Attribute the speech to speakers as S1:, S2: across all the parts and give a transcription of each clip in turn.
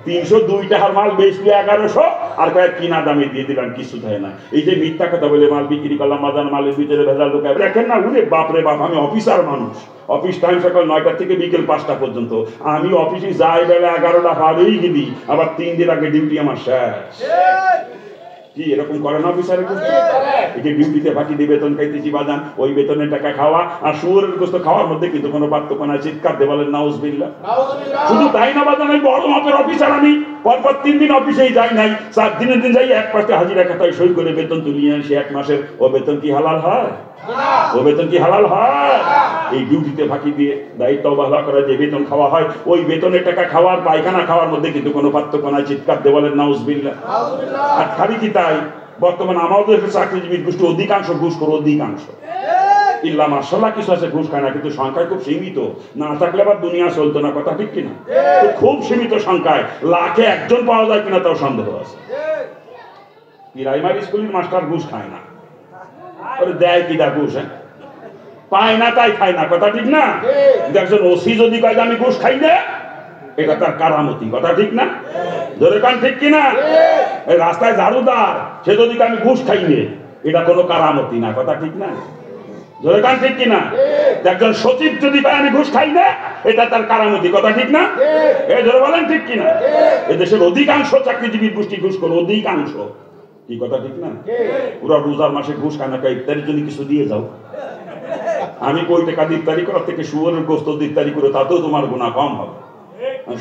S1: 302 টাকার মাল বেচলে 1100 আর কয়েক কিনা দামে দিয়ে দিলাম, কিছু থাকে না। এই যে মিথ্যা কথা বলে মাল বিক্রি করলাম, বাজার মালের ভিতরে ভেজাল ঢোকায় দেখেন না। উরে বাপরে বাপ, আমি অফিসার মানুষ, অফিস টাইম সকাল 9টা থেকে বিকেল 5টা পর্যন্ত। আমি অফিসে যাই বেলা 11টা হারেই গেলি, আবার 3 দিন আগে ডিউটি আমার শেষ। কি এরকম করে না অফিসারের গোস্ত? এই যে ডিউটিতে ফাঁকি দিয়ে বেতন খাইতেছি বাজান, ওই বেতনের টাকা খাওয়া আর শুয়োরের গোস্ত খাওয়ার মধ্যে কিন্তু কোনো পার্থক্য নাই। চিৎকার দিয়ে বলেন নাউজুবিল্লাহ। শুধু তাই না বাজান, ওই বড় মাপের অফিসার আমি পরপর 3 দিন অফিসেই যাই নাই, 4 দিনের দিন যাই, এক পাশে হাজিরা খাতায় সই করে বেতন তুলিয়ে আনছি 1 মাসের। ও বেতন কি হালাল হয়? ও বেতন কি হালাল হয়? এই ডিউটিতে ফাঁকি দিয়ে দায়িত্ব অবহেলা করে যে বেতন খাওয়া হয়, ওই বেতনের টাকা খাওয়ার পায়খানা খাওয়ার মধ্যে কিন্তু কোনো পার্থক্য নাই। চিৎকার দিয়ে বলেন নাউজুবিল্লাহ। আর খালি কি তাই, বর্তমানে আমাদের চাকরিজীবীর গোষ্ঠী অধিকাংশ ঘুষ করে, অধিকাংশ। ইল্লা মাশাআল্লাহ কিছু আছে ঘুষ খায় না, কিন্তু সংখ্যায় খুব সীমিত। না থাকলে আবার দুনিয়া চলতো না, কথা ঠিক কিনা? খুব সীমিত সংখ্যায়, লাখে একজন পাওয়া যায় কিনা তাও সন্দেহ আছে। প্রাইমারি স্কুলের মাস্টার ঘুষ খায় না, ওরে দেয় কিনা ঘুষ, পায় না তাই খায় না, কথা ঠিক না? একজন ওসি যদি কয় আমি ঘুষ খাই না, এটা তার কারামতি, কথা ঠিক না? ধরে কান ঠিক কিনা? রাস্তায় ঝাড়ুদার সে যদি আমি ঘুষ খাই নে, এটা কোনো কারামতি না, কথা ঠিক না? ধরে কান ঠিক কিনা? একজন সচিব যদি কয় আমি ঘুষ খাই না, এটা তার কারামতি, কথা ঠিক না? এই ধরে বলেন ঠিক কিনা? এদেশের অধিকাংশ চাকরিজীবীর গোষ্ঠী ঘুষ করে, অধিকাংশ। কি কথা ঠিক না? পুরো রোজার মাসে ঘুষ খায় না, ইফতারির জন্য কিছু দিয়ে যাও। আমি কই টাকা দিয়ে ইফতারি করার থেকে শুয়োরের গোস্ত দিয়ে ইফতারি করে, তাতেও তোমার গুনাহ কম হবে।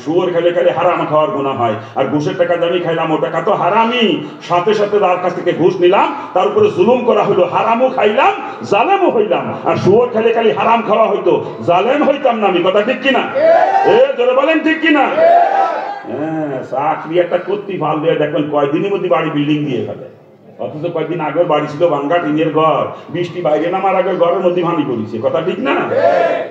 S1: শুয়োর খেলে খেলে হারাম খাওয়ার গুনাহ হয়, আর ঘুষের টাকা আমি খাইলাম, ও টাকা তো হারামি। সাথে সাথে তার কাছ থেকে ঘুষ নিলাম, তার উপরে জুলুম করা হইলো, হারামও খাইলাম, জালেমও হইলাম। আর শুয়োর খেলে খালি হারাম খাওয়া হইতো, জালেম হইতাম না আমি, কথা ঠিক কিনা? জোরে বলেন ঠিক কিনা? হ্যাঁ, চাকরি একটা করতে ভালো দিয়ে দেখবেন কয়দিনের মধ্যে বাড়ি বিল্ডিং দিয়ে ফেলে। অথচ কয়েকদিন আগের বাড়ি ছিল ভাঙ্গা টিনের ঘর, বৃষ্টি বাইরে নামার আগে ঘরের মধ্যে ভাঙি করেছে, কথা ঠিক না?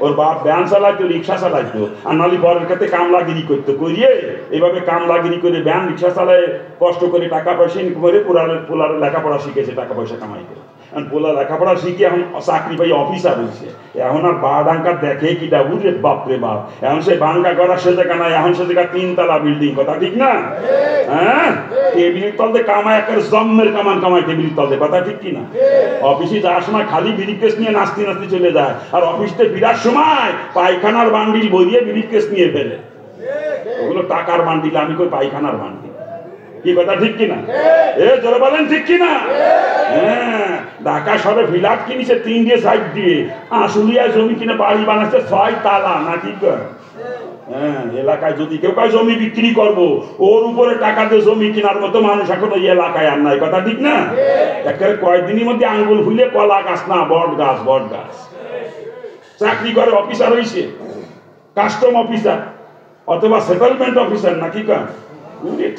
S1: ওর বাপ ভ্যান চালাইতো, রিক্সা চালাইতো, আর নালি পরের ক্ষেত্রে কামলাগিরি করতো, করিয়ে এইভাবে কামলাগিরি করে ভ্যান রিক্সা চালায় কষ্ট করে টাকা পয়সা ইনকাম করে পোলার লেখাপড়া শিখেছে, টাকা পয়সা কামাই করে। পোলা লেখাপড়া শিখে এখন চাকরি পাই অফিসার হয়েছে। এখন আর বাড়াঙ্কা দেখে কিটা, বুঝলে বাপরে বাপ, এখন সে বাঙ্গা করা সে জায়গা নাই, এখন সে জায়গা 3 তলা বিল্ডিং, কথা ঠিক না? হ্যাঁ, টেবিলের তলতে কামায়, একটা জম্মের কামান কামায় টেবিলের তলতে, কথা ঠিক কিনা? অফিসে যাওয়ার সময় খালি ব্রিফকেস নিয়ে নাচতে নাচতে চলে যায়, আর অফিসে ফিরার সময় পায়খানার বান্ডিল বইয়ে ব্রিফকেস নিয়ে ফেলে। ওগুলো টাকার বান্ডিল, আমি কই পায়খানার বান্ডিল। কি কথা ঠিক কিনা? জোরে বলেন ঠিক কিনা? হ্যাঁ, ঢাকা শহরে ফ্ল্যাট কিনেছে 3 দিয়ে সাইড দিয়ে, আশুলিয়ায় জমি কিনে বাড়ি বানাচ্ছে 6 তালা, নাকি? হ্যাঁ, এলাকায় যদি কেউ কাজ জমি বিক্রি করবো, ওর উপরে টাকা দিয়ে জমি কেনার মতো মানুষ এখন ওই এলাকায় আর নাই, কথা ঠিক না? একেবারে কয়েকদিনের মধ্যে আঙ্গুল ফুলে কলা গাছ না, বট গাছ, বট গাছ। চাকরি করে অফিসার হয়েছে, কাস্টম অফিসার অথবা সেটেলমেন্ট অফিসার, নাকি?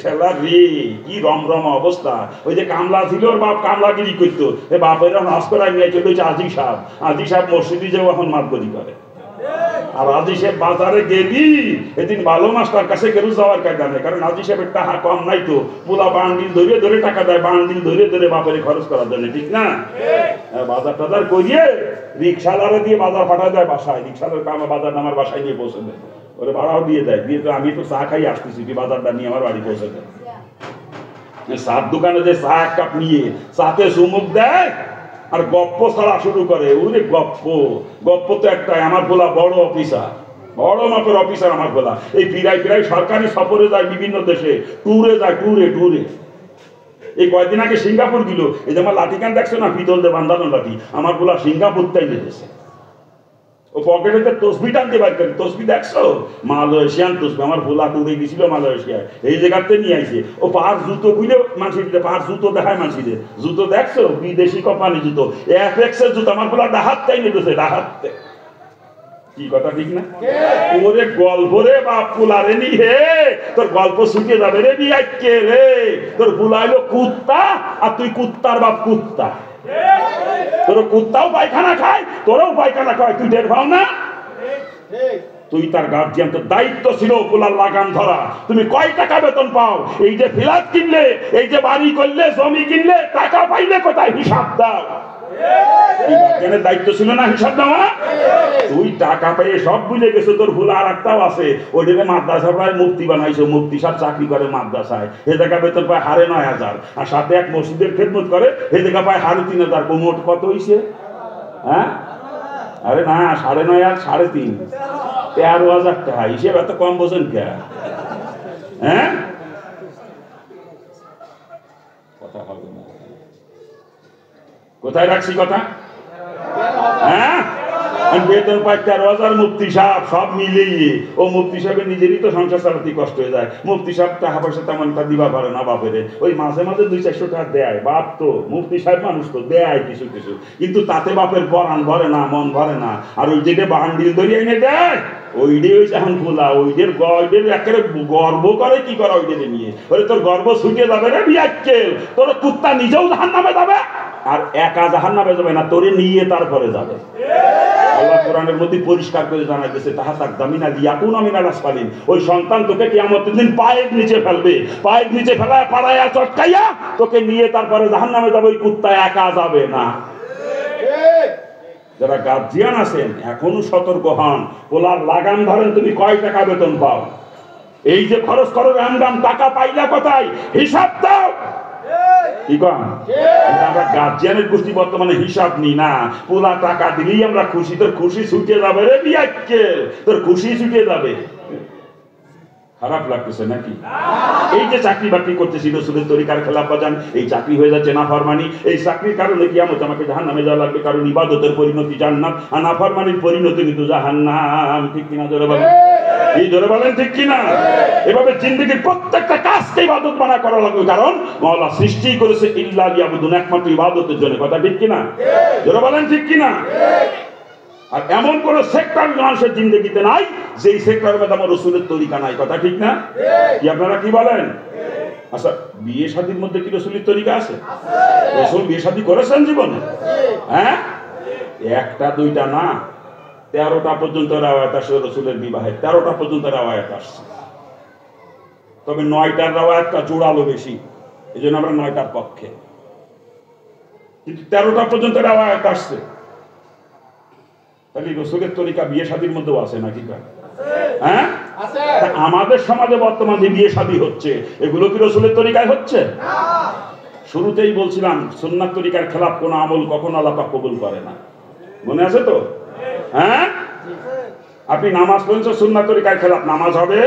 S1: ঠেলা রে, কি রমরমা অবস্থা। ওই যে কামলা ছিল, ওর বাপ কামলাগিরি করতো, বাপের হসপিটাল নিয়ে চলে আজি সাহেব। আজি সাহেব মসজিদে যে এখন মাতবরি করে, আর আজি সাহেব বাজারে গেলি এদিন ভালো মাস্টার কাছে গেলু যাওয়ার কায়দা নেই, কারণ আজি সাহেবের টাকা কম নাই তো, পুরা বান্ডিল ধরে ধরে টাকা দেয়, বান্ডিল ধরে ধরে বাপের খরচ করার জন্য, ঠিক না? বাজার টাজার করিয়ে রিক্সাওয়ালা দিয়ে বাজার পাঠা যায় বাসায়, রিক্সাওয়ালার কামে বাজার আমার বাসায় নিয়ে পৌঁছে দেয়, ওরে ভাড়াও দিয়ে দেয়, দিয়ে তো আমি তো চা খাই আসতেছি, বাজারটা নিয়ে আমার বাড়ি পৌঁছে দেয়। চার দোকানে যে চা 1 কাপ নিয়ে চাতে চুমুক দেয় আর গপ্প ছাড়া শুরু করে। ওরে গপ্প, গপ্প তো একটাই, আমার বলা বড় অফিসার, বড় মাপের অফিসার আমার বলা। এই ফিরাই ফিরাই সরকারি সফরে যায়, বিভিন্ন দেশে ট্যুরে যায়, ট্যুরে ট্যুরে। এই কয়েকদিন আগে সিঙ্গাপুর গেল, এই যে আমার লাঠিকান দেখছো না, পিতল দিয়ে বান্ধানো লাঠি, আমার বলা সিঙ্গাপুর তাই নিয়েছে। ও পকেটে তসবি টানতে পারে, তসবি দেখছো? মালয়েশিয়ান তসবি, আমার ভোলা টুরে গেছিল মালয়েশিয়ায়, এই জায়গাতে নিয়ে আইছে। ও পার জুতো খুলে মানুষের পার জুতো দেখায় মানুষের, জুতো দেখছো? বিদেশি কোম্পানি জুতো, এফএক্স এর জুতো, আমার ভোলা ডাহাত তাই নিতেছে, ডাহাতে। কি কথা ঠিক না? ওরে গল্প রে বাপ, ফুলারে নি হে, তোর গল্প শুকিয়ে যাবে রে বিয়াইকে রে। তোর বুলাইলো কুত্তা, আর তুই কুত্তার বাপ কুত্তা। তোর কুত্তাও পায়খানা খায়, তোরাও পায়খানা খায়, তুই টের পাও না? তুই তার গার্জিয়ান, তোর দায়িত্ব ছিল পোলার লাগাম ধরা। তুমি কয় টাকা বেতন পাও? এই যে ফ্ল্যাট কিনলে, এই যে বাড়ি করলে, জমি কিনলে, টাকা পাইলে কোথায়? হিসাব দাও। গার্জিয়ানের দায়িত্ব ছিল না হিসাব দেওয়া? তুই টাকা পেয়ে সব বুঝে গেছো, তোর ভুল আর একটাও আছে। ওইটাকে মাদ্রাসা প্রায় মুফতি বানাইছো, মুফতি সাহেব চাকরি করে মাদ্রাসায়, এ জায়গা বেতন পায় ৯,৫০০, আর সাথে এক মসজিদের খেদমত করে, এ জায়গা পায় ৩,৫০০। মোট কত হইছে? হ্যাঁ, আরে না, ৯,৫০০ আর ৩.৫, ১৩,০০০ টাকা। হিসেব এত কম বোঝেন কে? হ্যাঁ, কথা হবে না। কোথায় রাখছি কথা? হ্যাঁ, বেতন পায় ১৩,০০০ মুফতি সাহেব, সব মিলিয়ে। ও মুফতি সাহেবের নিজেরই তো সংসার চালাতে কষ্ট হয়ে যায়। মুফতি সাহেব টাকা পয়সা তেমন তা দিবা পারে না বাপের, ওই মাঝে মাঝে ২০০-৪০০ টাকা দেয়। বাপ তো মুফতি সাহেব মানুষ তো দেয় কিছু কিছু, কিন্তু তাতে বাপের পরাণ ভরে না, মন ভরে না। আর ওই যেটা বান্ডিল ধরে এনে দেয়, ওইটাই হয়েছে এখন খোলা। ওইদের একেবারে গর্ব করে কি করা ওইটাকে নিয়ে। ওরে তোর গর্ব ছুটে যাবে রে বিয়াক্কেল, তোর কুত্তা নিজেও জাহান্নামে যাবে, আর একা জাহান্নামে যাবে না, তোরে নিয়ে তারপরে যাবে। আল্লাহ কোরআনের মধ্যে পরিষ্কার করে জানা গেছে, তাহা তাক দামিনা ইয়াকুনা মিনাল আসফালিন। ওই সন্তান তোকে কিয়ামতের দিন পায়ের নিচে ফেলবে, পায়ের নিচে ফেলায় পাড়ায়া চটকাইয়া তোকে নিয়ে তারপরে জাহান্নামে যাবে। ওই কুত্তা একা যাবে না। যারা গার্জিয়ান আছেন এখনো সতর্ক হন, পোলার লাগাম ধরেন। তুমি কয় টাকা বেতন পাও? এই যে খরচ করো রামদাম, টাকা পাইলা কোথায়? হিসাব দাও। আমরা গার্জিয়ানের গোষ্ঠী বর্তমানে হিসাব নি না। পোলা টাকা দিলেই আমরা খুশি। তোর খুশি ছুটে যাবে রে বিয়াক্কেল, তোর খুশি ছুটে যাবে। খারাপ লাগতেছে নাকি? এই যে চাকরি বাকরি করতেছি রাসূলের তরিকার খেলাফ বাজান, এই চাকরি হয়ে যাচ্ছে নাফরমানি। এই চাকরির কারণে কিয়ামতে আমাকে জাহান্নামে যাওয়া লাগবে, কারণ ইবাদতের পরিণতি জান্নাত, আর নাফরমানির পরিণতি কিন্তু জাহান্নাম। ঠিক কিনা? জোরে বলেন, এই জোরে বলেন ঠিক কিনা? এভাবে জিন্দেগির প্রত্যেকটা কাজকে ইবাদত বানা করা লাগবে, কারণ মাওলা সৃষ্টি করেছে ইল্লা লিয়াবুদুন, একমাত্র ইবাদতের জন্য। কথা ঠিক কিনা? জোরে বলেন ঠিক কিনা? আর এমন কোন সেক্টর মানুষের জিন্দগিতে নাই যে সেক্টরের মধ্যে আমার রাসূলের তরিকা নাই। কথা ঠিক না? কি আপনারা কি বলেন? আচ্ছা, বিয়ে শাদীর মধ্যে কি রাসূলের তরিকা আছে? রাসূল বিয়ে শাদী করেছেন জীবনে? হ্যাঁ, একটা দুইটা না, 13টা পর্যন্ত রাওয়ায়াত আসে রাসূলের বিবাহে। 13টা পর্যন্ত রাওয়ায়াত আসছে, তবে 9টার রাওয়ায়াতটা জোরালো বেশি, এই জন্য আমরা 9টার পক্ষে। কিন্তু 13টা পর্যন্ত রাওয়ায়াত আসছে। তাহলে রাসূলের তরিকা বিয়ে শাদীর মধ্যেও আছে নাকি? হ্যাঁ, আমাদের সমাজে বর্তমান যে বিয়ে শাদী হচ্ছে, এগুলো কি রাসূলের তরিকায় হচ্ছে? শুরুতেই বলছিলাম, সুন্নাত তরিকার খেলাফ কোন আমল কখনো আল্লাহ পাক কবুল করে না। মনে আছে তো? হ্যাঁ, আপনি নামাজ পড়েছেন সুন্নাত তরিকার খেলাফ, নামাজ হবে।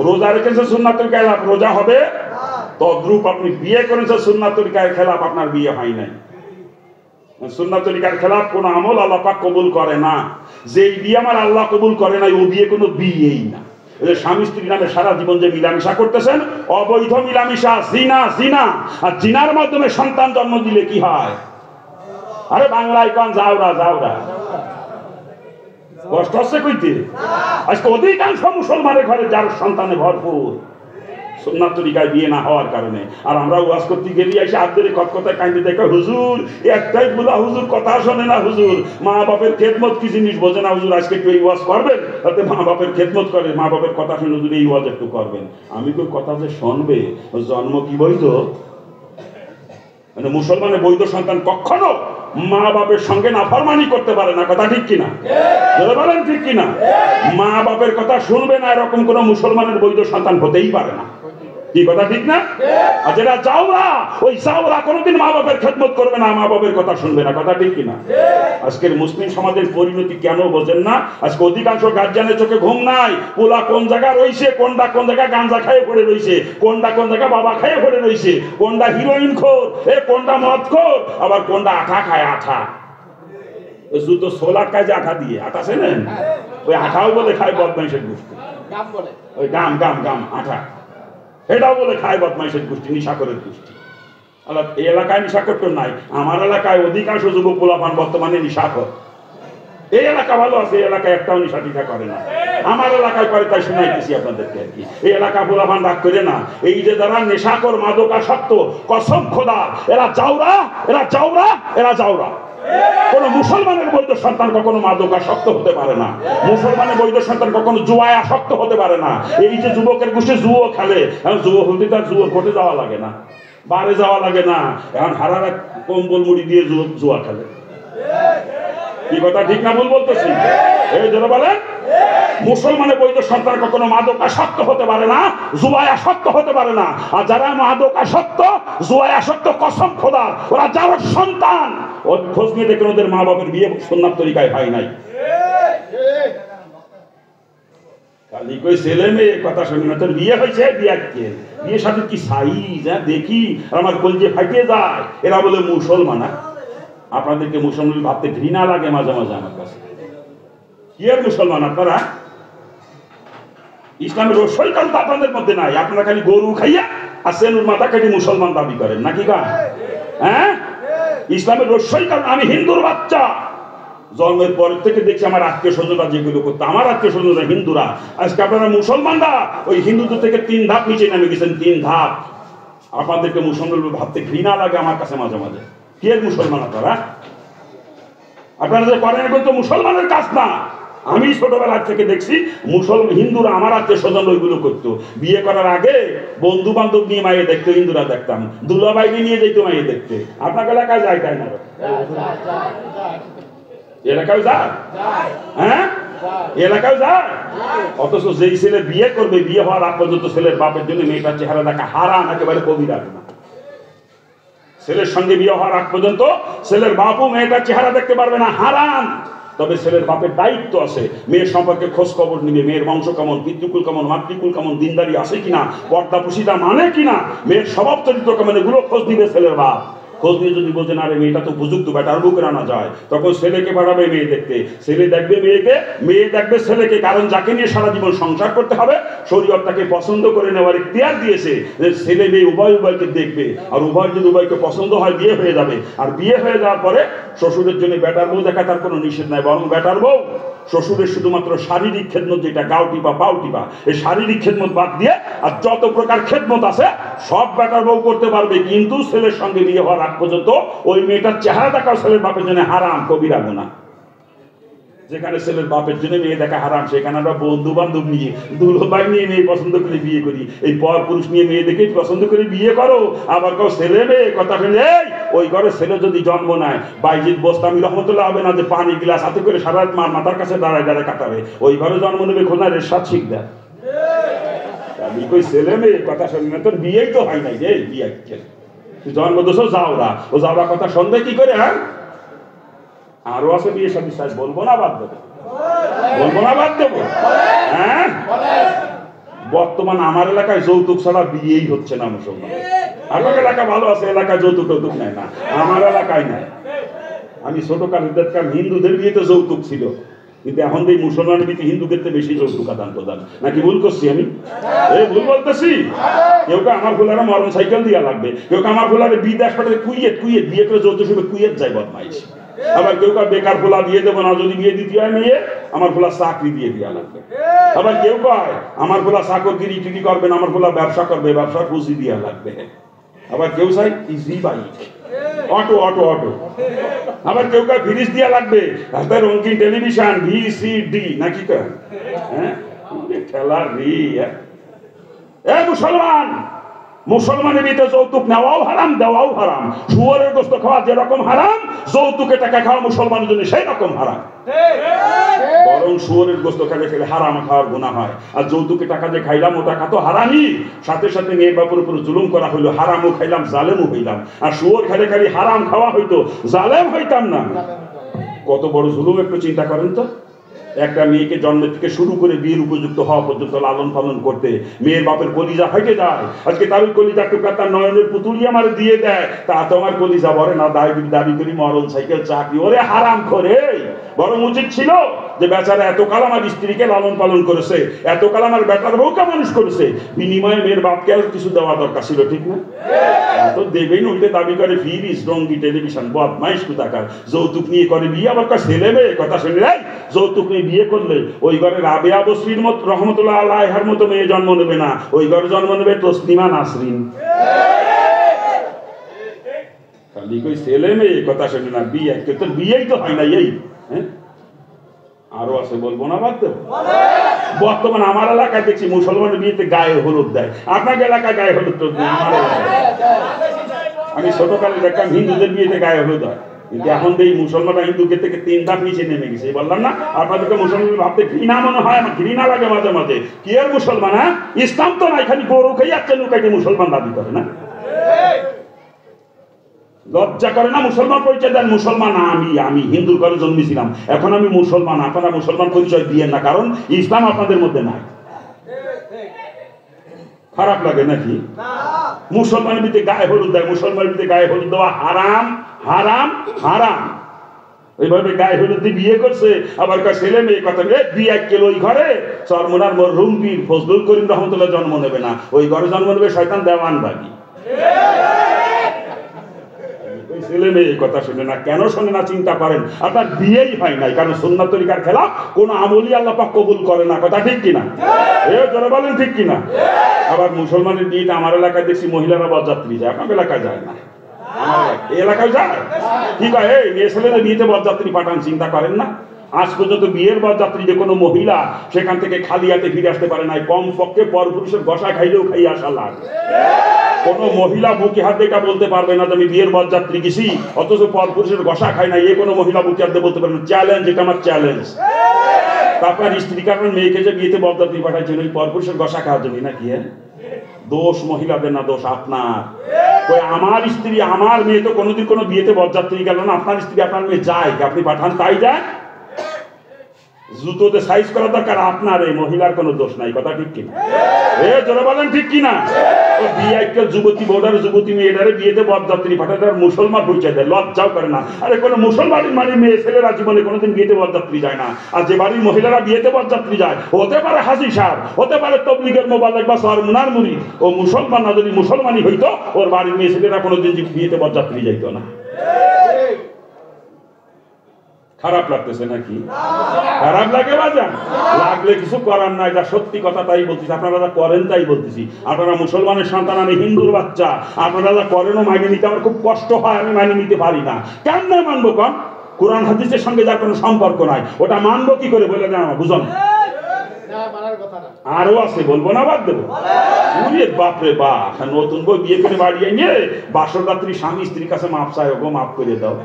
S1: রোজা রেখেছেন সুন্নাত তরিকার খেলাফ, রোজা হবে। তদ্রূপ আপনি বিয়ে করেছেন সুন্নাত তরিকার খেলাফ, আপনার বিয়ে হয় নাই। সুন্নাত তরিকার খেলাফ কোন আমল আল্লাহ পাক কবুল করে না। যেই বিয়ে আমার আল্লাহ কবুল করে নাই, ও বিয়ে কোনো বিয়েই না। স্বামী স্ত্রীর নামে সারা জীবন যে মিলামিশা করতেছেন, অবৈধ মিলামিশা, জিনা। জিনা আর জিনার মাধ্যমে সন্তান জন্ম দিলে কি হয়? আরে বাংলায় কোন যাওরা যাওরা, কষ্ট হচ্ছে কইতে। আজকে অধিকাংশ মুসলমানের ঘরে যার সন্তানে ভরপুর, সুন্নাত তরিকায় বিয়ে না হওয়ার কারণে। আর আমরা ওয়াজ করতে গেলে এসে আদরে কথায় কাঁদতে দেখে, হুজুর একটাই বলা, হুজুর কথা শোনে না, হুজুর মা বাপের খেদমত কি জিনিস বোঝে না, হুজুর আজকে একটু এই ওয়াজ করবেন, তাতে মা বাপের খেদমত করে, মা বাপের কথা শুনে হুজুর এই ওয়াজ একটু করবেন। আমি কই কথা যে শুনবে, জন্ম কি বৈধ? মানে মুসলমানের বৈধ সন্তান কখনো মা বাপের সঙ্গে নাফরমানি করতে পারে না। কথা ঠিক কিনা? বলেন ঠিক কিনা? মা বাপের কথা শুনবে না, এরকম কোন মুসলমানের বৈধ সন্তান হতেই পারে না। কি কথা ঠিক না? আর যেটা যাওরা, ওই যাওরা কোনোদিন মা বাপের খেদমত করবে না, মা বাপের কথা শুনবে না। কথা ঠিক কিনা? আজকের মুসলিম সমাজের পরিণতি কেন বোঝেন না? আজকে অধিকাংশ গার্জিয়ানের চোখে ঘুম নাই। পোলা কোন জায়গায় রয়েছে, কোনটা কোন জায়গায় গাঁজা খাইয়ে পড়ে রয়েছে, কোনটা কোন জায়গায় বাবা খাইয়ে পড়ে রয়েছে, কোনটা হিরোইন খোর, কোনটা মদ খোর, আবার কোনটা আঠা খায়। আঠা জুতো 16 কাজে আঠা দিয়ে, আঠা চেনেন? ওই আঠাও বলে খায় বদমাইশের গোষ্ঠী, ওই গাম গাম গাম আঠা, এটাও বলে খায় বদমাইশের গোষ্ঠী, নিশাকরের গোষ্ঠী। এই এলাকায় নিশাকর তো নাই, আমার এলাকায় অধিকাংশ যুবক পোলাপান বর্তমানে নিশাকর। এই এলাকা ভালো আছে, এই এলাকায় একটাও নিশা টিকা করে না। আমার এলাকায় করে তাই শোনাইতেছি আপনাদেরকে আর কি। এই এলাকা পোলাপান রাগ করে না। এই যে যারা নেশাকর, মাদকাসক্ত, কসম খোদা, এরা যাওরা, এরা যাওরা, এরা যাওরা। কোন মুসলমানের বৈধ সন্তান কখনো মাদকাসক্ত হতে পারে না। মুসলমানের বৈধ সন্তান কখনো জুয়ায় আসক্ত হতে পারে না। এই যে যুবকের গোষ্ঠী জুয়ো খেলে, জুয়ো হতে তার জুয়ো ঘটে যাওয়া লাগে না। বারে যাওয়া লাগে না, এখন হারারা কম্বল মুড়ি দিয়ে জুয়া খেলে। কি কথা ঠিক না ভুল বলতেছি? এই জন্য বলেন মুসলমানের বৈধ সন্তান কখনো মাদকাসক্ত হতে পারে না, জুয়ায় আসক্ত হতে পারে না। আর যারা মাদকাসক্ত, জুয়ায় আসক্ত, কসম খোদার, ওরা যার সন্তান, ওর খোঁজ নিয়ে দেখেন ওদের মা বাপের বিয়ে সুন্নাত তরিকায় হয় নাই। খালি কই ছেলে মেয়ে কথা শুনি না, তোর বিয়ে হয়েছে, বিয়ের সাথে কি সাইজ দেখি আর আমার কলজে ফাটিয়ে যায়। এরা বলে মুসলমান। আপনাদেরকে মুসলমান ভাবতে ঘৃণা লাগে মাঝে মাঝে আমার কাছে। কি আর মুসলমান আপনারা? ইসলামের রসই কারণ তো আপনাদের মধ্যে নাই। আপনারা খালি গরু খাইয়া আর সেনুর মাথা কেটে মুসলমান দাবি করেন নাকি গা? হ্যাঁ, ইসলামের রসই কারণ আমি হিন্দুর বাচ্চা। জন্মের পর থেকে দেখছি আমার আত্মীয় স্বজনরা যেগুলো করতো, আমার আত্মীয় স্বজনরা হিন্দুরা, আজকে আপনারা মুসলমানরা ওই হিন্দুদের থেকে 3 ধাপ নিচে নেমে গেছেন, 3 ধাপ। আপনাদেরকে মুসলমান ভাবতে ঘৃণা লাগে আমার কাছে মাঝে মাঝে। কি এর মুসলমান আপনারা? আপনারা যে করেন এখন তো মুসলমানের কাজ না। আমি ছোটবেলা থেকে দেখছি হিন্দুরা, আমার আত্মীয় স্বজন ওইগুলো করতো। বিয়ে করার আগে বন্ধু বান্ধব নিয়ে মাইয়ে দেখতো, হিন্দুরা দেখতাম, দুলাভাইকে নিয়ে যেত মাইয়ে দেখতে। আপনার এলাকায় যায় তাই না? এলাকায় যায়, হ্যাঁ এলাকায় যায়। অথচ যেই ছেলে বিয়ে করবে, বিয়ে হওয়ার আগ পর্যন্ত ছেলের বাপের জন্য মেয়েটার চেহারা দেখা হারাম, একেবারে কবিরা না। ছেলের সঙ্গে বিয়ে হওয়ার আগ পর্যন্ত ছেলের বাপও মেয়েটার চেহারা দেখতে পারবে না, হারাম। তবে ছেলের বাপের দায়িত্ব আছে, মেয়ের সম্পর্কে খোঁজ খবর নিবে, মেয়ের বংশ কেমন, পিতৃকুল কেমন, মাতৃকুল কেমন, দিনদারি আছে কিনা, পর্দা পুশিদা মানে কিনা, মেয়ের স্বভাব চরিত্র কেমন, এগুলো খোঁজ নিবে ছেলের বাপ। খোঁজ নিয়ে যদি বলছেন আরে মেয়েটা তো উপযুক্ত, বেটার বুকে আনা যায়, তখন ছেলেকে পাঠাবে মেয়ে দেখতে। ছেলে দেখবে মেয়েকে, মেয়ে দেখবে ছেলেকে। কারণ যাকে নিয়ে সারা জীবন সংসার করতে হবে, শরীয়ত তাকে পছন্দ করে নেওয়ার ইখতিয়ার দিয়েছে যে ছেলে মেয়ে উভয়কে দেখবে। আর উভয় যদি উভয়কে পছন্দ হয়, বিয়ে হয়ে যাবে। আর বিয়ে হয়ে যাওয়ার পরে শ্বশুরের জন্য বেটার বউ দেখা তার কোনো নিষেধ নাই, বরং বেটার বউ শ্বশুরের শুধুমাত্র শারীরিক খেদমত, যেটা গাও টিপা পাও টিপা, এই শারীরিক খেদমত বাদ দিয়ে আর যত প্রকার খেদমত আছে সব বেটার বউ করতে পারবে। কিন্তু ছেলের সঙ্গে বিয়ে হওয়ার আগ পর্যন্ত ওই মেয়েটার চেহারা দেখাও ছেলের বাপের জন্য হারাম, কবিরা গুনাহ। যেখানে ছেলের বাপের জন্য মেয়ে দেখা হারাম, সেখানে আমরা বন্ধু বান্ধব নিয়ে, দুলাভাই নিয়ে মেয়ে পছন্দ করে বিয়ে করি। এই পর পুরুষ নিয়ে মেয়ে দেখে পছন্দ করে বিয়ে করো, আবার কেউ ছেলে মেয়ে কথা ফেলে। ওই ঘরে ছেলে যদি জন্ম নেয়, বাইজিৎ বোস্তামি রহমতুল্লাহ হবে না যে পানি গ্লাস হাতে করে সারা রাত মাথার কাছে দাঁড়ায় দাঁড়ায় কাটাবে। ওই ঘরে জন্ম নেবে খোদার এরশাদ শিখ দেয়। কই ছেলে মেয়ে কথা শুনি না, তোর বিয়েই তো হয় নাই রে, বিয়ে জন্ম দোষ যাওরা, ও যাওরা কথা শুনবে কি করে? হ্যাঁ, আরো আছে বিয়ে সাথে সাজ, বলবো না বাদ দেবো, বলবো না বাদ দেবো। হ্যাঁ, বর্তমান আমার এলাকায় যৌতুক ছাড়া বিয়েই হচ্ছে না মুসলমান। আপনার এলাকা ভালো আছে, এলাকায় যৌতুক টৌতুক নেয় না, আমার এলাকায় নাই। আমি ছোটকালে দেখতাম হিন্দুদের বিয়েতে যৌতুক ছিল, কিন্তু এখন এই মুসলমানের বিয়েতে হিন্দু ক্ষেত্রে বেশি যৌতুক আদান প্রদান। নাকি ভুল করছি আমি? ভুল বলতেছি? কেউ কে আমার ফুলারে মরণ সাইকেল দিয়া লাগবে, কেউ কে আমার ফুলারে বিদেশ পাঠালে কুইয়েত বিয়ে করে যৌতুক হিসেবে কুইয়েত যায় বদমাইশ। আবার কেউ কা বেকার ফুলা দিয়ে দেবো না, যদি বিয়ে দিতে হয় মেয়ে আমার ফুলা চাকরি দিয়ে দেওয়া লাগবে। আবার কেউ কয় আমার ফুলা চাকরগিরি টিকি করবে না, আমার ফুলা ব্যবসা করবে, ব্যবসার পুঁজি দেওয়া লাগবে। আবার কেউ চাই easy bike, auto auto auto. আবার কেউ কয় ফ্রিজ দেওয়া লাগবে, রাস্তায় রঙিন টেলিভিশন, VCD নাকি কয়। হ্যাঁ, খেলার মুসলমান, মুসলমানের বিয়েতে যৌতুক নেওয়াও হারাম, দেওয়াও হারাম। শুয়োরের গোশত খাওয়া যেরকম হারাম, যৌতুকে টাকা খাওয়া মুসলমানের জন্য সেই রকম হারাম। বরং শুয়োরের গোশত খেলে হারাম খাওয়ার গুনাহ হয়। আর যৌতুকে টাকা যে খাইলাম ওটা তো হারামই, সাথে সাথে মেয়ের বাপের উপর জুলুম করা হইলো, হারামও খাইলাম জালেমও হইলাম। আর শুয়োর খেলে খালি হারাম খাওয়া হইতো, জালেম হইতাম না। কত বড় জুলুম একটু চিন্তা করেন তো। একটা মেয়েকে জন্মের থেকে শুরু করে বিয়ের উপযুক্ত হওয়া পর্যন্ত লালন পালন করতে মেয়ের বাপের কলিজা ফাইটে যায়। আজকে তার ওই কলিজা টুকরা তার নয়নের পুতুলি আমার দিয়ে দেয়, তা তো আমার কলিজা বলে না, দাবি করি মরণ সাইকেল চাকরি। ওরে হারাম করে, বরং উচিত ছিল যে বেচারা এতকাল আমার স্ত্রীকে লালন পালন করেছে, এতকাল আমার বেটার বউকে মানুষ করেছে, বিনিময়ে মেয়ের বাপকে আর কিছু দেওয়া দরকার ছিল, ঠিক না? এত দেবেই উল্টে দাবি করে ফ্রিজ, রঙ্গি টেলিভিশন, বদমাইশ কোথাকার। যৌতুক নিয়ে করে বিয়ে, আবার ছেলে মেয়ে কথা শুনে রাই যৌতুক নিয়ে বিয়ে করলে ওই ঘরে রাবেয়া বসরির মত রহমতুল্লাহ আলাইহার মতো মেয়ে জন্ম নেবে না, ওই ঘরে জন্ম নেবে তসলিমা নাসরিন। খালি কই ছেলে মেয়ে কথা শুনে না, বিয়ে তোর বিয়েই তো হয় না। এই হ্যাঁ, আরো আছে, বলবো না বাদ দেবো। বর্তমানে আমার এলাকায় দেখছি মুসলমানের বিয়েতে গায়ে হলুদ দেয়, আপনাকে এলাকায় গায়ে হলুদ তো আমার এলাকায়। আমি ছোটকালে দেখতাম হিন্দুদের বিয়েতে গায়ে হলুদ হয়, কিন্তু এখন এই মুসলমানরা হিন্দুকে থেকে 3 ধাপ নিচে নেমে গেছে। বললাম না আপনাদেরকে মুসলমান ভাবতে ঘৃণা মনে হয়, আমার ঘৃণা লাগে মাঝে মাঝে। কি আর মুসলমান, হ্যাঁ ইসলাম তো নাই, খালি গরু খাই যাচ্ছে নৌকাইতে মুসলমান দাবি করে না। লজ্জা করে না মুসলমান পরিচয় দেন? মুসলমান আমি হিন্দুর ঘরে জন্মেছিলাম, এখন আমি মুসলমান। আপনারা মুসলমান পরিচয় দিয়েন না, কারণ ইসলাম আপনাদের মধ্যে নাই। খারাপ লাগে নাকি? মুসলমানের ভিতরে গায়ে হলুদ দেয়, মুসলমানের ভিতরে গায়ে হলুদ দেওয়া হারাম হারাম হারাম। ওইভাবে গায়ে হলুদ দিয়ে বিয়ে করছে, আবার ছেলে মেয়ে কথা বিয়ে কেল ওই ঘরে চরমোনার মরহুম পীর ফজলুল করিম রহমতুল্লাহ জন্ম নেবে না, ওই ঘরে জন্ম নেবে শয়তান দেওয়ান বাগি। ছেলে মেয়ে কথা শুনে না, কেন শোনে না চিন্তা করেন। আপনার বিয়েই হয় নাই, কারণ সুন্নাত তরিকার খেলাফ কোন আমলই আল্লাহ পাক কবুল করে না। কথা ঠিক কিনা? জোরে বলেন ঠিক কিনা? আবার মুসলমানের বিয়েতে আমার এলাকায় দেখছি মহিলারা বরযাত্রী যায়, আপনার এলাকায় যায় না। এই এলাকায় যায় কি কয়, এই মেয়ে ছেলেদের বিয়েতে বরযাত্রী পাঠান, চিন্তা করেন না? আজ পর্যন্ত বিয়ের বরযাত্রী যে কোনো মহিলা সেখান থেকে খালি হাতে ফিরে আসতে পারে নাই, কম পক্ষে পরপুরুষের গসা খাইলেও খাইয়ে আসা লাগে। কোন মহিলা বুকে হাত দিয়ে বলতে পারবে না যে আমি বিয়ের বরযাত্রী গেছি অথচ পরপুরুষের গসা খাই না, কোনো মহিলা বুকে হাত দিয়ে বলতে পারবে না। চ্যালেঞ্জ, এটা আমার চ্যালেঞ্জ। তারপর স্ত্রী কারণ মেয়েকে যে বিয়েতে বরযাত্রী পাঠাইছেন ওই পরপুরুষের গসা খাওয়ার জন্য নাকি? দোষ মহিলাদের না, দোষ আপনার। ওই আমার স্ত্রী আমার মেয়ে তো কোনোদিন কোনো বিয়েতে বরযাত্রী গেল না, আপনার স্ত্রী আপনার মেয়ে যায়, আপনি পাঠান তাই যায়। জুতোতে সাইজ করা দরকার আপনার, এই মহিলার কোনো দোষ নাই। কথা ঠিক কিনা? জোরে বলেন ঠিক কিনা? ও বিয়ে একটা যুবতী বোর্ডার যুবতী মেয়েটারে বিয়েতে বরযাত্রী পাঠায়, তার মুসলমান পরিচয় দেয়, লজ্জাও করে না। আরে কোনো মুসলমানের মানে মেয়ে ছেলেরা জীবনে কোনোদিন বিয়েতে বরযাত্রী যায় না। আর যে বাড়ির মহিলারা বিয়েতে বরযাত্রী যায়, হতে পারে হাজি সাহেব, হতে পারে তবলিগের মোবাল্লেগ বা সরমুনার মুরিদ, ও মুসলমান না যদি মুসলমানই হইতো ওর বাড়ির মেয়ে ছেলেরা কোনোদিন বিয়েতে বরযাত্রী যাইতো না। খারাপ লাগতেছে নাকি? খারাপ লাগে বাজান? লাগলে কিছু করার নাই, যা সত্যি কথা তাই বলতেছি। আপনারা যা করেন তাই বলতেছি। আপনারা মুসলমানের সন্তান, আমি হিন্দুর বাচ্চা। আপনারা যা করেনও মাইনে নিতে আমার খুব কষ্ট হয়, আমি মাইনে নিতে পারি না। কেন মানবো? কম কোরআন হাদিসের সঙ্গে যার কোনো সম্পর্ক নাই, ওটা মানবো কি করে বলে না? বুঝুন আরো আছে, বলবো না, বাদ দেবো? বাপরে বাপ, নতুন বই বিয়ে করে বাড়ি নিয়ে বাসর রাত্রি স্বামী স্ত্রীর কাছে মাপ চায়, ওগো মাফ করে দাও,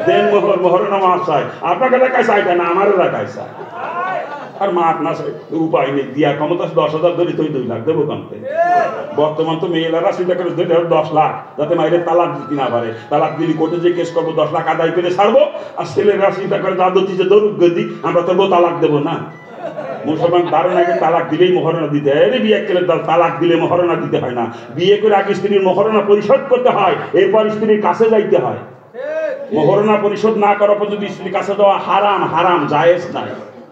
S1: দেন মোহর, মোহরের নাম মাপ চায়। আপনাকে এলাকায় চাইটা না, আমার এলাকায় চায়। আর মাপ না উপায় নেই, দিয়া ক্ষমতা 10,000 ধরে তুই 2 লাখ দেবো কামতে। বর্তমান তো মেয়েরা চিন্তা করে 10 লাখ, যাতে মায়ের তালাক দিতে না পারে। তালাক দিলি কোর্টে যে কেস করবো 10 লাখ আদায় করে ছাড়বো। আর ছেলেরা চিন্তা করে দাদুতি যে দরুক গদি, আমরা তো তালাক দেবো না। মুসলমান দারুণ আগে তালাক দিলেই মহারণা দিতে হয়। বিয়ে করে তালাক দিলে মহারণা দিতে হয় না, বিয়ে করে আগে স্ত্রীর মহারণা পরিশোধ করতে হয়, এরপর স্ত্রীর কাছে যাইতে হয়। মহারণা পরিশোধ না করার পর যদি স্ত্রীর কাছে যাওয়া হারাম, হারাম জায়েজ নাই।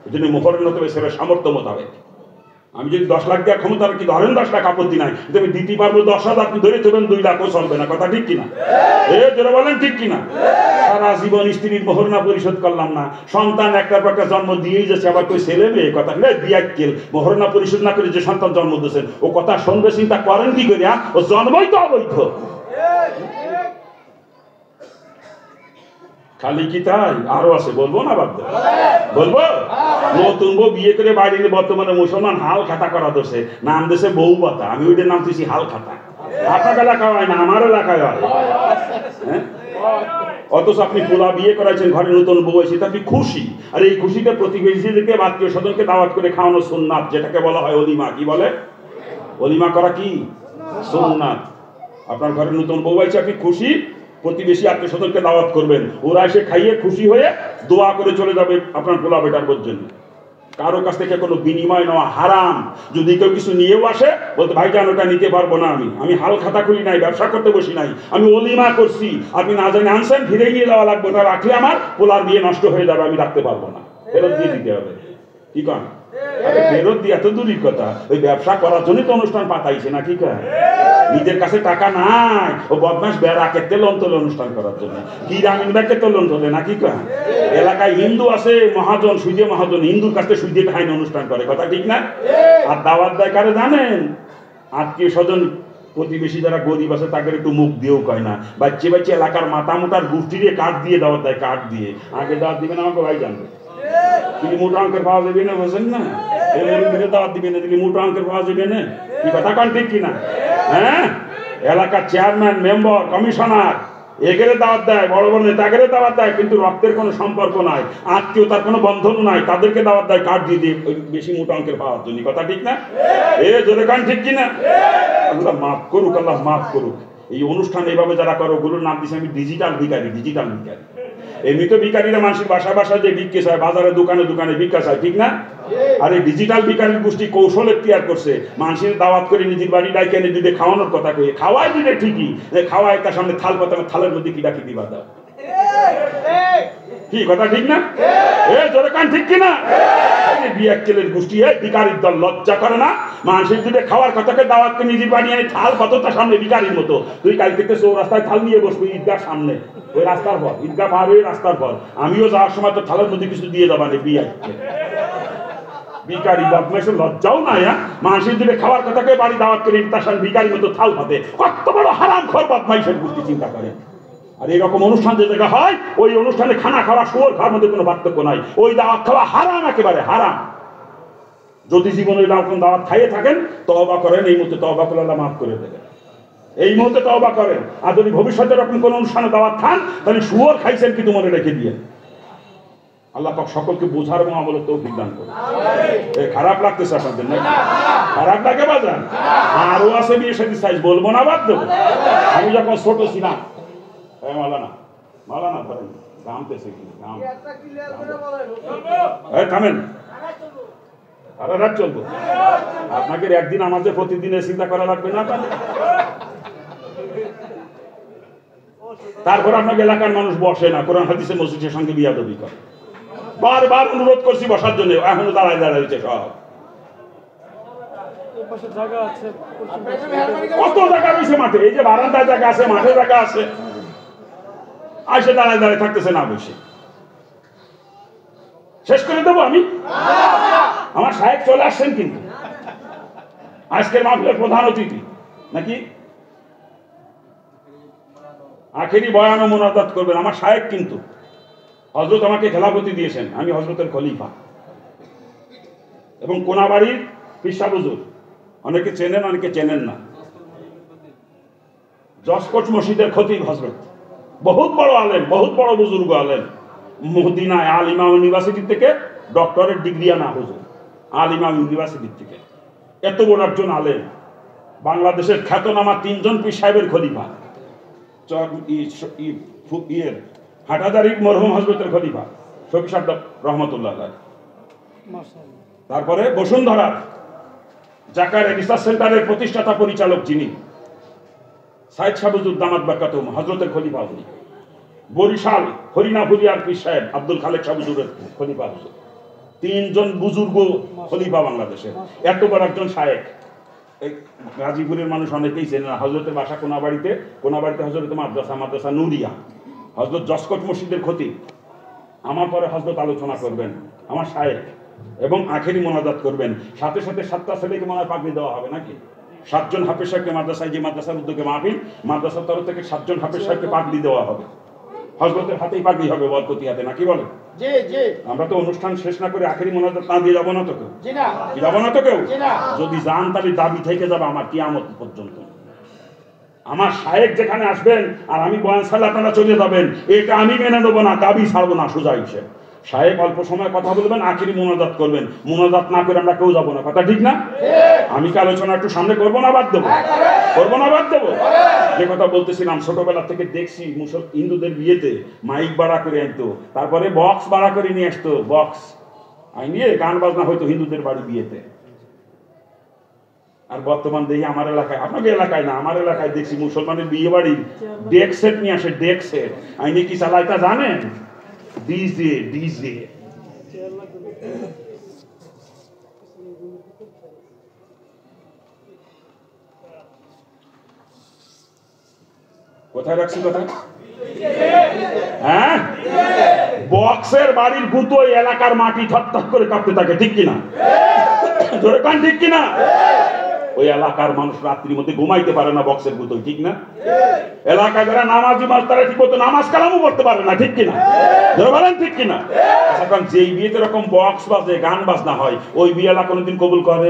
S1: এই জন্য মহারণা তবে সেটা সামর্থ্য মোতাবেক। আমি যদি 10 লাখ দেওয়ার ক্ষমতা কি ধরেন, 10 লাখ আপত্তি নাই, কিন্তু আমি দিতে পারবো 10,000, আপনি ধরে দেবেন 2 লাখও চলবে না। কথা ঠিক কিনা? জোরে বলেন ঠিক কিনা? সারা জীবন স্ত্রীর মহারণা পরিশোধ করলাম না, সন্তান একটার পর একটা জন্ম দিয়েই যাচ্ছে, আবার কই ছেলে মেয়ে কথা বিয়াক্কেল মহারণা পরিশোধ না করে যে সন্তান জন্ম দিয়েছেন ও কথা শুনবে, চিন্তা করেন কি করে? ও জন্মই তো অবৈধ। খালি কি তাই? আরো আছে, বলবো না বাদ দেবো? বলবো। নতুন বউ বিয়ে করে বাড়ি নিয়ে বর্তমানে মুসলমান হাল খাতা করা দোষে নাম দেশে বউ পাতা, আমি ওইটার নাম দিয়েছি হাল খাতা। আপনার এলাকায় হয় না, আমার এলাকায় হয়। হ্যাঁ, অথচ আপনি পোলা বিয়ে করাইছেন, ঘরে নতুন বউ এসে আপনি খুশি, আর এই খুশিটা প্রতিবেশীদেরকে আত্মীয় স্বজনকে দাওয়াত করে খাওয়ানো সুন্নাত, যেটাকে বলা হয় অলিমা। কি বলে? অলিমা করা কি সুন্নাত। আপনার ঘরে নতুন বউ আছে, আপনি খুশি, প্রতিবেশী আত্মীয় স্বজনকে দাওয়াত করবেন, ওরা এসে খাইয়ে খুশি হয়ে দোয়া করে চলে যাবে আপনার পোলা বেটার জন্য। কারো কাছ থেকে কোনো বিনিময় নেওয়া হারাম। যদি কেউ কিছু নিয়েও আসে, বলতে ভাই জান ওটা নিতে পারবো না, আমি হাল খাতা খুলি নাই, ব্যবসা করতে বসি নাই, আমি অলিমা করছি, আপনি না জানি আনছেন, ফিরে নিয়ে যাওয়া লাগবে, ওটা রাখলে আমার পোলার বিয়ে নষ্ট হয়ে যাবে, আমি রাখতে পারবো না, ফেরত দিয়ে দিতে হবে। কি কন? ফেরত দিয়ে এত দূরের কথা, ওই ব্যবসা করার জন্যই তো অনুষ্ঠান পাতাইছে না। কি কয়? নিজের কাছে টাকা নাই, ও বদমাস বেড়াকে তেলন তোলে অনুষ্ঠান করার জন্য, কি রামিন ব্যাগকে তেলন তোলে না। কি কয়? এলাকায় হিন্দু আছে মহাজন, সুইজে মহাজন, হিন্দুর কাছে সুইজে খাইন অনুষ্ঠান করে। কথা ঠিক না? আর দাওয়াত দেয় কারে জানেন? আত্মীয় স্বজন প্রতিবেশী যারা গরিব আছে তাদের একটু মুখ দিয়েও কয় না, বাচ্চে বাচ্চে এলাকার মাথা মোটার গোষ্ঠী দিয়ে কাঠ দিয়ে দাওয়াত দেয়, কাঠ দিয়ে। আগে দাওয়াত দিবেন আমাকে ভাই জানবে, দিলি মোটা অঙ্কের পাওয়া যাবে না, বোঝেন না? এর দাওয়াত দিবে না, দিলি মোটা অঙ্কের পাওয়া যাবে না। কি কথা কান ঠিক কিনা? হ্যাঁ, এলাকার চেয়ারম্যান, মেম্বার, কমিশনার এগেরে দাওয়াত দেয়, বড় বড় নেতাগেরে দাওয়াত দেয়, কিন্তু রক্তের কোনো সম্পর্ক নাই, আত্মীয়তার কোনো বন্ধন নাই, তাদেরকে দাওয়াত দেয় কার্ড দিয়ে দিয়ে বেশি মোটা অঙ্কের পাওয়ার জন্য। কথা ঠিক না? জোরে কান ঠিক কিনা? আল্লাহ মাফ করুক, আল্লাহ মাফ করুক। এই অনুষ্ঠান এইভাবে যারা করো, ওগুলোর নাম দিচ্ছে আমি ডিজিটাল ভিখারি। ডিজিটাল ভিখারি এমনি তো ভিখারিরা মানুষের বাসায় বাসায় যে ভিক্ষে চায়, বাজারে দোকানে দোকানে ভিক্ষা চায়, ঠিক না? আর এই ডিজিটাল ভিখারির গোষ্ঠী কৌশল এখতিয়ার করছে, মানুষের দাওয়াত করে নিজের বাড়ি ডাইকে এনে দিতে খাওয়ানোর কথা কয়ে খাওয়াই দিলে ঠিকই, খাওয়ায় তার সামনে থাল পাতা, থালের মধ্যে কি ডাকি দিবা দাও। কি কথা ঠিক না? জোরে কান ঠিক কিনা? বিয়াক্কেলের গোষ্ঠী ভিখারির দল লজ্জা করে না? মানুষের দুটো খাওয়ার কথাকে দাওয়াতকে নিজের বাড়ি এনে থাল কত তার সামনে ভিখারির মতো। তুই কাল থেকে চৌরাস্তায় থাল নিয়ে বসবি ঈদগার সামনে, ওই রাস্তার পর ঈদগাহ পার হয়ে রাস্তার পর, আমিও যাওয়ার সময় তো থালের মধ্যে কিছু দিয়ে যাবা না। বিয়াক্কেল ভিখারি বদমাইশের লজ্জাও নাই। মানুষের দিকে খাওয়ার কথাকে বাড়ি দাওয়াত করে তার সামনে ভিখারির মতো থাল পাতে, কত বড় হারাম খোর বদমাইশের গোষ্ঠী, চিন্তা করে। আর এরকম অনুষ্ঠান যে জায়গা হয়, ওই অনুষ্ঠানে খানা খাওয়া শুয়োর খাওয়ার মধ্যে কোনো পার্থক্য নাই। ওই দাওয়াত খাওয়া হারাম, একেবারে হারাম। যদি জীবনে এরকম দাওয়াত খাইয়ে থাকেন, তওবা করেন, এই মুহূর্তে তওবা করে আল্লাহ মাফ করে দেবেন। এই মুহূর্তে তওবা করেন। আর যদি ভবিষ্যতে এরকম কোন অনুষ্ঠানে দাওয়াত খান, তাহলে শুয়োর খাইছেন কিন্তু মনে রেখে দিয়ে। আল্লাহ পাক সকলকে বোঝার এবং আমলের তৌফিক দান করুন। খারাপ লাগতেছে আপনাদের নাকি? খারাপ লাগে বাজান? আরো আছে বিয়ে সাথে সাইজ, বলবো না, বাদ দেবো। আমি যখন ছোট ছিলাম, মালানা মালানা ধরেন গামতেছে কি গাম, থামেন, সারা রাত চলবো। আপনাকে একদিন আমাদের প্রতিদিনের চিন্তা করা লাগবে না? তারপর আপনাকে এলাকার মানুষ বসে না, কোরআন হাদিসে মসজিদের সঙ্গে বিয়াদবি করে। বারবার অনুরোধ করছি বসার জন্য, এখনো দাঁড়ায় দাঁড়াইছে সব। কত জায়গা রয়েছে মাঠে, এই যে বারান্দায় জায়গা আছে, মাঠে জায়গা আছে, আসে দাঁড়ায় দাঁড়ায় থাকতেছে না বসে। শেষ করে দেবো আমি? আমার সাহেব চলে আসছেন কিন্তু, আজকের মাহফিলের প্রধান অতিথি নাকি? আখেরি বয়ান ও মুনাজাত করবেন আমার সাহেব কিন্তু। হযরত আমাকে খেলাফতি দিয়েছেন, আমি হযরতের খলিফা। এবং কোনাবাড়ির পীর সাহেব হুজুর, অনেকে চেনেন অনেকে চেনেন না। জসকোট মসজিদের খতিব হযরত, বহুত বড় আলেম, বহুত বড় বুজুর্গ আলেম। মদিনায় আল ইমাম ইউনিভার্সিটি থেকে ডক্টরেট ডিগ্রি আনা হুজুর, আল ইমাম ইউনিভার্সিটি থেকে। এত বড় একজন আলেম, বাংলাদেশের খ্যাতনামা 3 জন পীর সাহেবের খলিফা। হাটাদারির মরহুম হযরতের খলিফা শফি সাহেব রহমাতুল্লাহ আলাইহি। তারপরে বসুন্ধরা জাকারিয়া রিসার্চ সেন্টারের প্রতিষ্ঠাতা পরিচালক যিনি, সাইদ সাহেব হুজুর দামাত বারকাতুহু, হযরতের খলিফা উনি। বরিশাল হরিনাপুরিয়ার পীর সাহেব আব্দুল খালেক সাহেব হুজুরের খলিফা হুজুর। 3 জন বুজুর্গ খলিফা বাংলাদেশের। এত বড় একজন শায়েখ। গাজীপুরের মানুষ অনেকেই চেনে না, হযরতের বাসা কোনাবাড়িতে, কোনাবাড়িতে হযরতের মাদ্রাসা, মাদ্রাসা নুরিয়া। হযরত জসকোট মসজিদের খতিব। আমার পরে হযরত আলোচনা করবেন, আমার শায়েখ, এবং আখেরি মোনাজাত করবেন। সাথে সাথে 7টা ছেলেকে মনে হয় পাগড়ি দেওয়া হবে নাকি? 7 জন হাফেজ সাহেবকে মাদ্রাসায়, যে মাদ্রাসার উদ্যোগে মাহফিল, মাদ্রাসার তরফ থেকে 7 জন হাফেজ সাহেবকে পাগড়ি দেওয়া হবে। হযরতের হাতেই পাগড়ি হবে, বরকতি হাতে, নাকি বলে? জি জি। আমরা তো অনুষ্ঠান শেষ না করে আখেরি মোনাজাত না দিয়ে যাবো না তো কেউ? জি না, যাবো না তো কেউ। যদি যান তাহলে দাবি থেকে যাবে আমার কিয়ামত পর্যন্ত। আমার শায়েখ যেখানে আসবেন আর আমি বয়ান সাল্লাহ আপনারা চলে যাবেন, এটা আমি মেনে নেবো না, দাবি ছাড়বো না সোজা হিসেবে। শায়েখ অল্প সময় কথা বলবেন, আখেরি মোনাজাত করবেন। মোনাজাত না করে আমরা কেউ যাবো না, কথা ঠিক না? আমি কি আলোচনা একটু সামনে করবো না বাদ দেবো? করবো না বাদ দেবো? যে কথা বলতেছিলাম, ছোটবেলা থেকে দেখছি হিন্দুদের বিয়েতে মাইক ভাড়া করে আনতো, তারপরে বক্স ভাড়া করে নিয়ে আসতো, বক্স আইনিয়ে গান বাজনা হয়তো হিন্দুদের বাড়ি বিয়েতে। আর বর্তমান দেখি আমার এলাকায়, আপনাদের এলাকায় না, আমার এলাকায় দেখছি মুসলমানের বিয়ে বাড়ির ডেক সেট নিয়ে আসে, ডেক সেট। আইনি কি চালাইতা জানেন? DJ, DJ. কোথায় রাখছি কথা? হ্যাঁ, বক্সের বাড়ির গুঁতো এলাকার মাটি থরথর করে কাঁপতে থাকে, ঠিক কিনা? জোরে কান, ঠিক কিনা? ওই এলাকার মানুষ রাত্রির মধ্যে ঘুমাইতে পারে না বক্সের ভিতর, ঠিক না? এলাকায় যারা নামাজি মানুষ তারা ঠিক মতো নামাজ কালামও করতে পারে না, ঠিক কিনা? বলেন ঠিক কিনা? এখন যেই বিয়েতে এরকম বক্স বাজে, গান বাজনা হয়, ওই বিয়ে এলাকা কোনোদিন কবুল করে?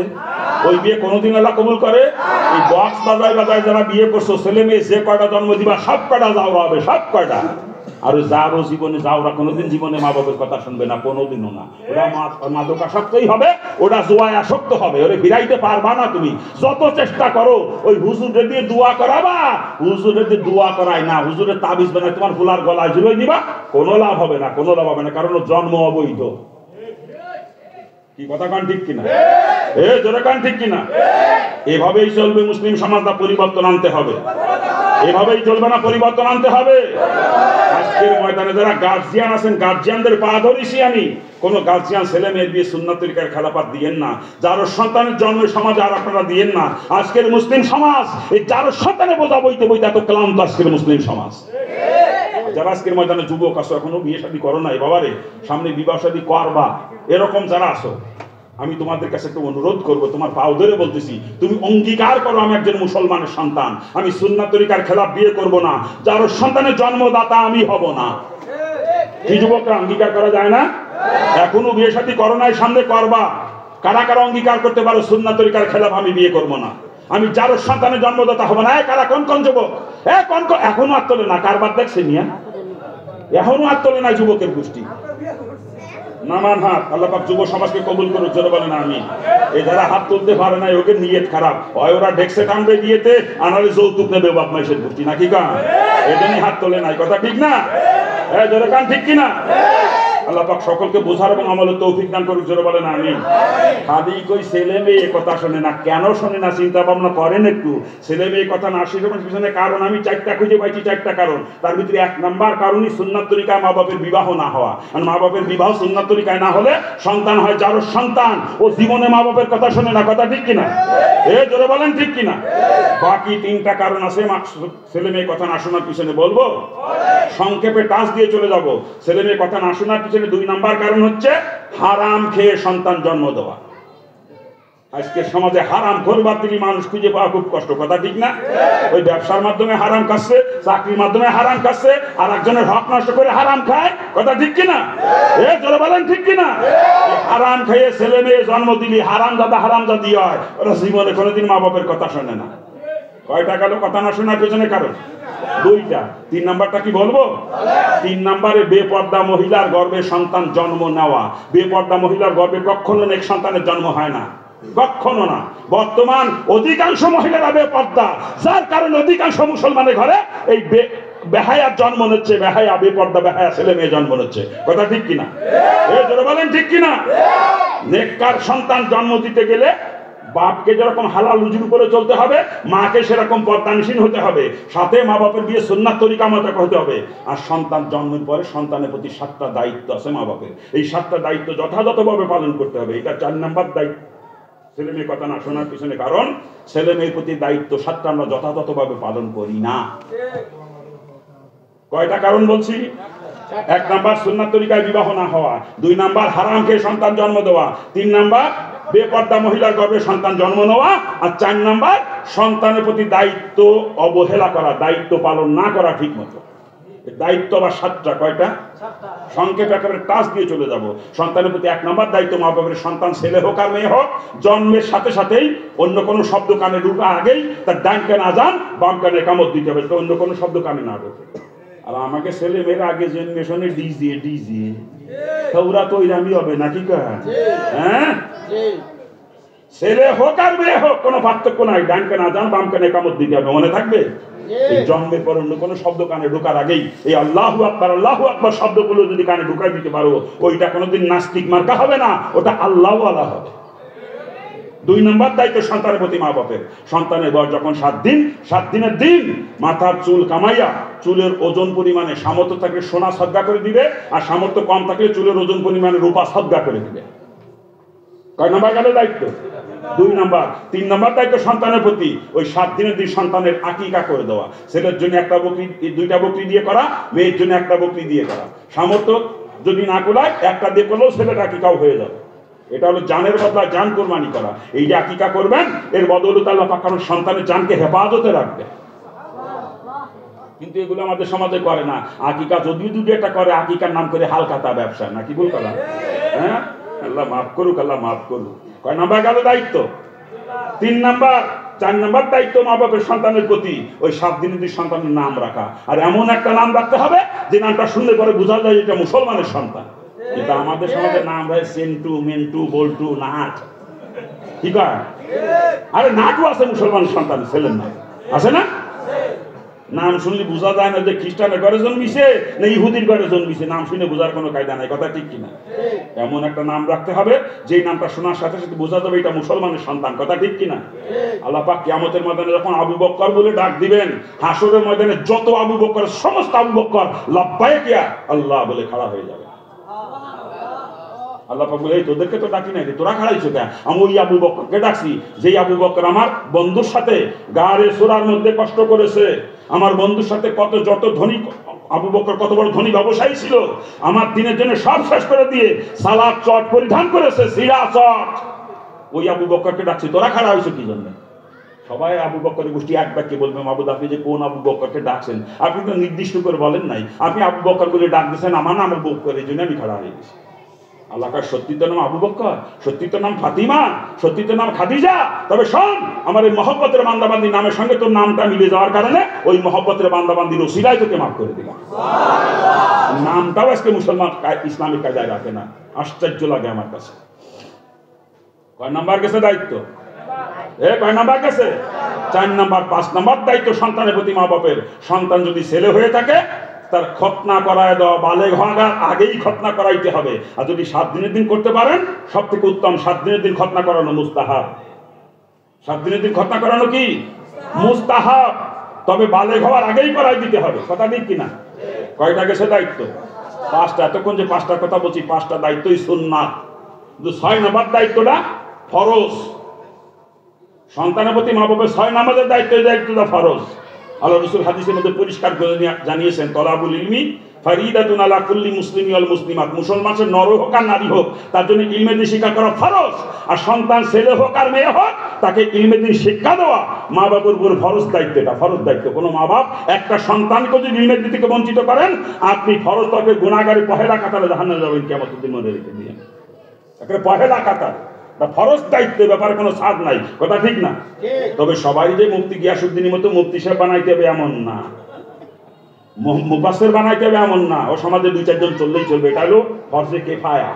S1: ওই বিয়ে কোনোদিন এলাকা কবুল করে? এই বক্স বাজায় বাজায় যারা বিয়ে করছো, ছেলে মেয়ে যে কয়টা জন্ম দিবা সব কয়টা যাওয়া হবে, সব কয়টা। আর যারও জীবনে যাওরা কোনোদিন জীবনে মা বাবার কথা শুনবে না, কোনোদিনও না। ওরা মাদকাসক্তই হবে, ওরা জুয়ায় আসক্ত হবে, ওরে ফিরাইতে পারবা না তুমি যত চেষ্টা করো। ওই হুজুরের দিয়ে দোয়া করাবা, হুজুরের দিয়ে দোয়া করায় না, হুজুরের তাবিজ বানায় তোমার ফুলার গলায় ঝুলিয়ে দিবা, কোনো লাভ হবে না, কোনো লাভ হবে না, কারণ জন্ম অবৈধ। কি কথা কান ঠিক কিনা? জোরে কান ঠিক কিনা? এভাবেই চলবে মুসলিম সমাজটা, পরিবর্তন আনতে হবে। এভাবেই চলবে না, পরিবর্তন আনতে হবে। আজকের ময়দানে যারা গার্জিয়ান আছেন, গার্জিয়ানদের পা ধরেছি আমি। কোন গার্জিয়ান ছেলে মেয়ের বিয়ে সুন্নাত তরিকার খেলাফত দিয়েন না। যার সন্তানের জন্মের সমাজ আর আপনারা দিয়েন না। আজকের মুসলিম সমাজ এই যার সন্তানে বোঝা বইতে বইতে এত ক্লান্ত আজকের মুসলিম সমাজ। যারা আজকের ময়দানে যুবক আসো, এখনো বিয়ে শাদী করো নাই, বাবারে সামনে বিবাহ শাদী করবা, এরকম যারা আসো, আমি তোমাদের কাছে একটু অনুরোধ করবো, তোমার পাও ধরে বলতেছি, তুমি অঙ্গীকার করো আমি একজন মুসলমানের সন্তান, আমি সুন্নাত তরিকার খেলাফ বিয়ে করব না, যার সন্তানের জন্মদাতা আমি হব না। কি যুবকরা অঙ্গীকার করা যায় না? এখনো বিয়ে শাদী করো নাই, সামনে করবা। কারা কারা অঙ্গীকার করতে পারো সুন্নাত তরিকার খেলাফ আমি বিয়ে করব না, আমি যার সন্তানের জন্মদাতা হব না? কারা কোন কোন যুবক? এখনো হাত তোলে না? কার বাদ দেখছে নিয়া? এখনো হাত তোলে না যুবকের গোষ্ঠী। নামান হাত। আল্লাহ পাক যুব সমাজকে কবুল করুক, জোরে বলেন আমিন। এই যারা হাত তুলতে পারে না, ওকে নিয়ত খারাপ হয়, ওরা ডেক্সে টানবে বিয়েতে, আনালে যৌতুক নেবে বাপ মাইশের গোষ্ঠী, নাকি কান? এজন্যই হাত তোলে নাই, কথা ঠিক না? জোরে কান ঠিক কিনা? আল্লাহ পাক সকলকে বোঝার এবং আমলের তৌফিক দান করুক, জোরে বলেন আমিন। খালি কই ছেলে মেয়ে কথা শোনে না, কেন শোনে না চিন্তা ভাবনা করেন একটু। ছেলে মেয়ে কথা না শেখানোর পিছনে কারণ আমি 4টা খুঁজে পাইছি, 4টা কারণ। তার ভিতরে 1 নাম্বার কারণই সুন্নাত তরিকায় মা বাপের বিবাহ না হওয়া। আর মা বাপের বিবাহ সুন্নাত তরিকায় না হলে সন্তান হয় যার সন্তান, ও জীবনে মা বাপের কথা শোনে না, কথা ঠিক কিনা? জোরে বলেন ঠিক কিনা? বাকি 3টা কারণ আছে ছেলে মেয়ে কথা না শোনার পিছনে, বলবো সংক্ষেপে টাচ দিয়ে চলে যাব। ছেলে মেয়ে কথা না শোনার পিছনে 2 নাম্বার কারণ হচ্ছে হারাম খেয়ে সন্তান জন্ম দেওয়া। আজকে সমাজে হারাম খোরবার থেকে মানুষ খুঁজে পাওয়া খুব কষ্ট, কথা ঠিক না? ওই ব্যবসার মাধ্যমে হারাম খাচ্ছে, চাকরির মাধ্যমে হারাম খাচ্ছে, আর একজনের হক নষ্ট করে হারাম খায়, কথা ঠিক কিনা? জোরে বলেন ঠিক কিনা? হারাম খেয়ে ছেলে মেয়ে জন্ম দিলি হারাম জাদি হয়, ওরা জীবনে কোনোদিন মা বাপের কথা শোনে না। কয়টা গেল কথা না শোনার পেছনে কারণ? 2টা। 3 নাম্বারটা কি বলবো? 3 নাম্বারে বেপর্দা মহিলার গর্ভে সন্তান জন্ম নেওয়া। বেপর্দা মহিলার গর্ভে কখনো নেক সন্তানের জন্ম হয় না, কখনো না। বর্তমান অধিকাংশ মহিলারা বেপর্দা, যার কারণে অধিকাংশ মুসলমানের ঘরে এই বেহায়ার জন্ম হচ্ছে, বেহায়া বেপর্দা বেহায়া ছেলে মেয়ে জন্ম হচ্ছে, কথা ঠিক কিনা? জোরে বলেন ঠিক কিনা? নেককার সন্তান জন্ম দিতে গেলে বাপকে যেরকম হালাল রুজির উপরে চলতে হবে, মাকে সেরকম পর্দানিসীন হতে হবে, সাথে মা বাপের বিয়ে সুন্নাত তরিকা মতো হতে হবে। আর সন্তান জন্মের পরে সন্তানের প্রতি 7টা দায়িত্ব আছে মা বাপের, এই 7টা দায়িত্ব যথাযথভাবে পালন করতে হবে। এটা 4 নাম্বার দায়িত্ব ছেলে মেয়ে কথা না শোনার পিছনে কারণ। ছেলে মেয়ের প্রতি দায়িত্ব 7টা আমরা যথাযথভাবে পালন করি না। কয়টা কারণ বলছি? 1 নাম্বার সুন্নাত তরিকায় বিবাহ না হওয়া, 2 নাম্বার হারাম খেয়ে সন্তান জন্ম দেওয়া, 3 নাম্বার বেপর্দা মহিলার গর্ভে সন্তান জন্ম নেওয়া, আর 4 নাম্বার সন্তানের প্রতি দায়িত্ব অবহেলা করা, দায়িত্ব পালন না করা ঠিক মতো। দায়িত্ব আবার 7টা। কয়টা? সংক্ষেপে একেবারে টাচ দিয়ে চলে যাব। সন্তানের প্রতি 1 নাম্বার দায়িত্ব, মা বাবার সন্তান ছেলে হোক আর মেয়ে হোক, জন্মের সাথে সাথেই অন্য কোনো শব্দ কানে ঢুকা আগেই তার ডান কানে আজান, বাম কানে কামত দিতে হবে, অন্য কোনো শব্দ কানে না ঢোকে। আর আমাকে ছেলে মেয়েরা আগে জেনারেশনে ডিজে ওরা তো ওইরামই হবে, নাকি কাজ? হ্যাঁ, ছেলে হোক আর মেয়ে হোক কোনো পার্থক্য নাই, ডান কানে আজান, বাম কানে কামত দিতে হবে, মনে থাকবে? জন্মের পর অন্য কোনো শব্দ কানে ঢোকার আগেই এই আল্লাহু আকবার শব্দগুলো যদি কানে ঢুকাই দিতে পারো, ওইটা কোনোদিন নাস্তিক মার্কা হবে না, ওটা আল্লাহু আল্লাহ হবে। 2 নাম্বার দায়িত্ব সন্তানের প্রতি মা বাপের। সন্তানের বয়স যখন 7 দিন, 7 দিনের দিন মাথার চুল কামাইয়া চুলের ওজন পরিমাণে সামর্থ্য থাকলে সোনা সদকা করে দিবে, আর সামর্থ্য কম থাকলে চুলের ওজন পরিমাণে রূপা সদকা করে দিবে। কয় নাম্বার গেল দায়িত্ব? 2 নাম্বার। 3 নাম্বার দায়িত্ব সন্তানের প্রতি ওই 7 দিনের দিন সন্তানের আকিকা করে দেওয়া। ছেলের জন্য 1টা বকরি, 2টা বকরি দিয়ে করা, মেয়ের জন্য 1টা বকরি দিয়ে করা। সামর্থ্য যদি না কুলায় 1টা দিয়ে করলেও ছেলের আকিকাও হয়ে যাবে। এটা হলো জানের বদলা জান কোরবানি করা। এই যে আকিকা করবেন, এর বদৌলতে আল্লাহ পাক কারণ সন্তানের জানকে হেফাজতে রাখবে। কিন্তু এগুলো আমাদের সমাজে করে না। আকিকা যদিও দুটো একটা করে, আকিকার নাম করে হালখাতা ব্যবসা, নাকি ভুল করা? হ্যাঁ, আল্লাহ মাফ করুক, আল্লাহ মাফ করুক। কয় নাম্বার গেল দায়িত্ব? 3 নাম্বার। 4 নাম্বার দায়িত্ব মা বাপের সন্তানের প্রতি ওই 7 দিনের দিন সন্তানের নাম রাখা। আর এমন একটা নাম রাখতে হবে যে নামটা শুনলে পরে বোঝা যায় এটা মুসলমানের সন্তান। কিন্তু আমাদের সমাজে নাম হয় সেন্টু, মেন্টু, বল্টু, নাট। ঠিক আছে? আরে নাটও আছে মুসলমান সন্তানের ছেলের নাম, আছে না? নাম শুনলে বোঝা যায় না যে খ্রিস্টানের ঘরে জন্মিছে না ইহুদির ঘরে জন্মিছে। নাম শুনে বোঝার কোনো কায়দা নাই, কথা ঠিক কিনা? এমন একটা নাম রাখতে হবে যে নামটা শোনার সাথে সাথে বোঝা যাবে এটা মুসলমানের সন্তান, কথা ঠিক কিনা? আল্লাহ পাক কিয়ামতের ময়দানে যখন আবু বকর বলে ডাক দিবেন, হাসরের ময়দানে যত আবু বকর, সমস্ত আবু বকর লাব্বাইক ইয়া আল্লাহ বলে খাড়া হয়ে যাবে। আল্লাহ পাক বলে, এই তোদেরকে তো ডাকি নাই, তোরা খাড়াইছো কেন? আমি ওই আবু বকরকে ডাকছি, যেই আবু বকর আমার বন্ধুর সাথে গাড়ে সোরার মধ্যে কষ্ট করেছে, আমার বন্ধুর সাথে যত ধনী আবু বকর কত বড় ধনী ব্যবসায়ী ছিল, আমার দিনের জন্য সব শেষ করে দিয়ে সালাদ চট পরিধান করেছে, সিরা চট। ওই আবু বকরকে ডাকছি, তোরা খাড়া হয়েছো কি জন্য? সবাই আবু বকরের গোষ্ঠী এক বাক্যে বলবে, মাহবুদ আপনি যে কোন আবু বকরকে ডাকছেন? আপনি তো নির্দিষ্ট করে বলেন নাই। আপনি আবু বকর বলে ডাক দিয়েছেন, আমার নাম আবু বকর, এই জন্য আমি খাড়া হয়ে গেছি। আল্লাহ কার সত্যিত নাম আবু বকর, সত্যিত নাম ফাতিমা, সত্যিত নাম খাদিজা। তবে শোন, আমার এই মহব্বতের বান্দাবান্দি নামের সঙ্গে তোর নামটা মিলে যাওয়ার কারণে ওই মহব্বতের বান্দাবান্দির ওসিলায় তোকে মাফ করে দিলাম। নামটাও আজকে মুসলমান ইসলামিক কায়দায় রাখে না, আশ্চর্য লাগে আমার কাছে। কয় নাম্বার গেছে দায়িত্ব? কয় নাম্বার গেছে? 4 নাম্বার। 5 নাম্বার দায়িত্ব সন্তানের প্রতি মা বাপের। সন্তান যদি ছেলে হয়ে থাকে তার খতনা করায় দেওয়া, বালেগ হওয়ার আগেই খতনা করাইতে হবে। আর যদি 7 দিনের দিন করতে পারেন সব থেকে উত্তম। 7 দিনের দিন খতনা করানো মুস্তাহাব। 7 দিনের দিন খতনা করানো কি মুস্তাহাব, তবে বালেগ হওয়ার আগেই করাই দিতে হবে, কথা ঠিক কিনা? কয়টা গেছে দায়িত্ব? 5টা। এতক্ষণ যে 5টার কথা বলছি, 5টা দায়িত্বই সুন্নাত। কিন্তু 6 নাম্বার দায়িত্বটা ফরজ। সন্তানের প্রতি মা বাপের 6 নাম্বারের দায়িত্বটা ফরজ। আল্লাহ রাসূল হাদিসের মধ্যে পরিষ্কার করে জানিয়েছেন, তলাবুল ইলমি ফারিদাতুন আলা কুল্লি মুসলিমি ওয়াল মুসলিমাত। মুসলমান সে নর হোক আর নারী হোক, তার জন্য ইলমে দিন শিক্ষা করা ফরজ। আর সন্তান ছেলে হোক আর মেয়ে হোক, তাকে ইলমে দিন শিক্ষা দেওয়া মা বাবার উপর ফরজ দায়িত্ব। এটা ফরজ দায়িত্ব। কোনো মা বাপ একটা সন্তানকে যদি ইলমে দিন থেকে বঞ্চিত করেন, আপনি ফরজ তবে গুনাহগারে পহেলা কাতারে জাহান্নামে যাবেন কিয়ামতের দিন, মনে রেখে দিয়ে। একটা পহেলা কাতার ফরজ দায়িত্বের ব্যাপারে কোনো ছাড় নাই, কথা ঠিক না? তবে সবাই যে মুফতি গিয়াসউদ্দিনের মতো মুফতি সাহেব বানাইতে হবে এমন না, মুফাসসির বানাইতে হবে এমন না। ও সমাজে 2-4 জন চললেই চলবে, এটা হলো ফরজে কিফায়া।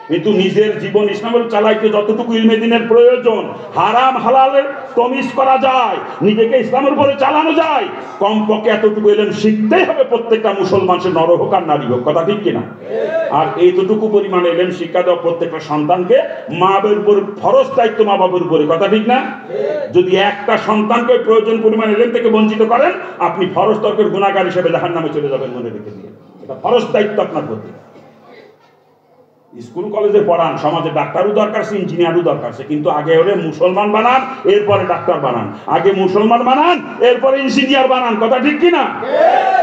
S1: কিন্তু নিজের জীবন ইসলামের চালাইতে যতটুকু ইলমে দিনের প্রয়োজন, হারাম হালালের তমিজ করা যায়, নিজেকে ইসলামের উপরে চালানো যায়, কমপক্ষে এতটুকু ইলম শিখতেই হবে প্রত্যেকটা মুসলমান, সে নর হোক আর নারী হোক, কথা ঠিক কিনা? আর এইটুকু পরিমাণে ইলম শিক্ষা দেওয়া প্রত্যেকটা সন্তানকে মা বাবার উপর ফরজ দায়িত্ব, মা বাবার উপরে, কথা ঠিক না? যদি একটা সন্তানকে প্রয়োজন পরিমাণ ইলম থেকে বঞ্চিত করেন, আপনি ফরজ তর্কের গুনাহগার হিসেবে জাহান্নামে চলে যাবেন, মনে রেখে দিয়ে। এটা ফরজ দায়িত্ব আপনার প্রতি। স্কুল কলেজে পড়ান, সমাজে ডাক্তারও দরকার আছে, ইঞ্জিনিয়ারও দরকার আছে, কিন্তু আগে ওরে মুসলমান বানান, এরপরে ডাক্তার বানান। আগে মুসলমান বানান, এরপরে ইঞ্জিনিয়ার বানান, কথা ঠিক কিনা?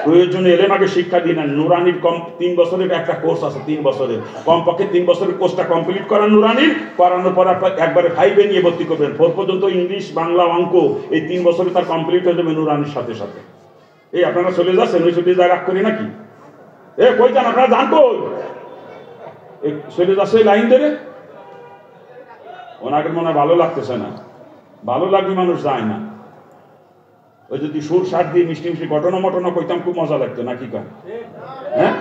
S1: প্রয়োজনে এলেম আগে শিক্ষা দিয়ে নেন। নুরানির 3 বছরের একটা কোর্স আছে, 3 বছরের, কমপক্ষে 3 বছরের কোর্সটা কমপ্লিট করান নুরানির। করানোর পর আপনার একবারে 5-এ নিয়ে ভর্তি করবেন। 4 পর্যন্ত ইংলিশ, বাংলা, অঙ্ক এই 3 বছরে তার কমপ্লিট হয়ে যাবে নুরানির সাথে সাথে। এই আপনারা চলে যাচ্ছেন, ওই ছুটি জায়গা করি নাকি? কই যান আপনারা? জান কই? চলে যাচ্ছে লাইন ধরে। ওনাকে মনে হয় ভালো লাগতেছে না। ভালো লাগলে মানুষ যায় না। ওই যদি সুর সার দিয়ে মিষ্টি মিষ্টি ঘটনা মটনা কইতাম খুব মজা লাগতো, নাকি কয়? হ্যাঁ,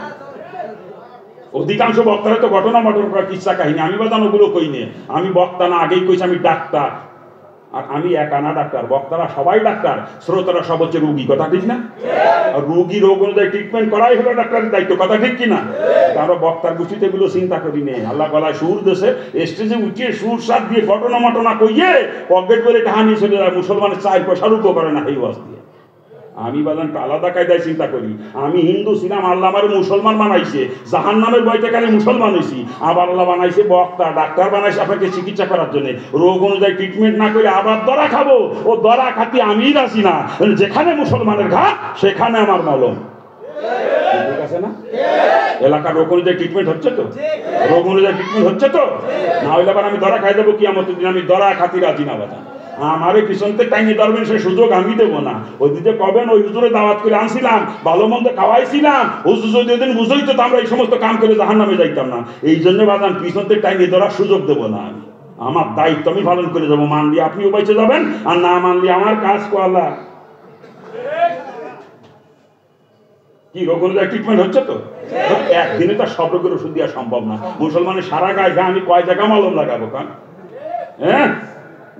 S1: অধিকাংশ বক্তারা তো ঘটনা মটনা করা কিচ্ছা কাহিনী। আমি বাদান ওগুলো কই নিয়ে, আমি বক্তা না, আগেই কইছি আমি ডাক্তার। আর আমি একা না ডাক্তার, বক্তারা সবাই ডাক্তার, শ্রোতারা সব হচ্ছে রুগী, কথা ঠিক না? আর রুগী রোগ অনুযায়ী ট্রিটমেন্ট করাই হলো ডাক্তারের দায়িত্ব, কথা ঠিক কিনা? আমরা বক্তার গোষ্ঠীতে এগুলো চিন্তা করি নেই। আল্লাহ গলায় সুর দেশে স্টেজে উঠিয়ে সুর সার দিয়ে ঘটনা মটনা কইয়ে পকেট করে টাকা নিয়ে চলে যায়। মুসলমানের 4 পয়সার উপর করে না এই ওয়াজ দিয়ে। আমি বাজান আলাদা কায়দায় চিন্তা করি। আমি হিন্দু ছিলাম, আল্লাহ আমার মুসলমান বানাইছে, জাহান্নামের ভয়তে কালে মুসলমান হয়েছি। আবার আল্লাহ বানাইছে বক্তা, ডাক্তার বানাইছে আপনাকে চিকিৎসা করার জন্য। রোগ অনুযায়ী ট্রিটমেন্ট না করে আবার দরা খাবো, ও দরা খাতি আমি রাজি না। যেখানে মুসলমানের ঘা সেখানে আমার মলম। ঠিক আছে না? এলাকার রোগ অনুযায়ী ট্রিটমেন্ট হচ্ছে তো? রোগ অনুযায়ী ট্রিটমেন্ট হচ্ছে তো? না হইলে আবার আমি ধরা খাই দেবো কিয়ামতের দিন। আমি ধরা খাতির আছি না বাবা, আমারে পিছনতে টাইনি ধরবেন, সে সুযোগ আমি দেবো না। ওই দিতে কবেন ওই হুজুরে দাওয়াত করে আনছিলাম, ভালো মন্দ খাওয়াইছিলাম, হুজুর যদি ওই দিন বুঝইতো তো আমরা এই সমস্ত কাম করে জাহান্নামে যাইতাম না। এই জন্য বাজান পিছনতে টাইনি ধরার সুযোগ দেবো না আমি। আমার দায়িত্ব আমি পালন করে যাবো। মানলি আপনিও বেঁচে যাবেন, আর না মানলি আমার কাজ কলা। কি রোগ অনুযায়ী ট্রিটমেন্ট হচ্ছে তো? একদিনে তো সব রোগের ওষুধ দেওয়া সম্ভব না। মুসলমানের সারা গায়ে আমি কয় জায়গা মলম লাগাবো কান? হ্যাঁ,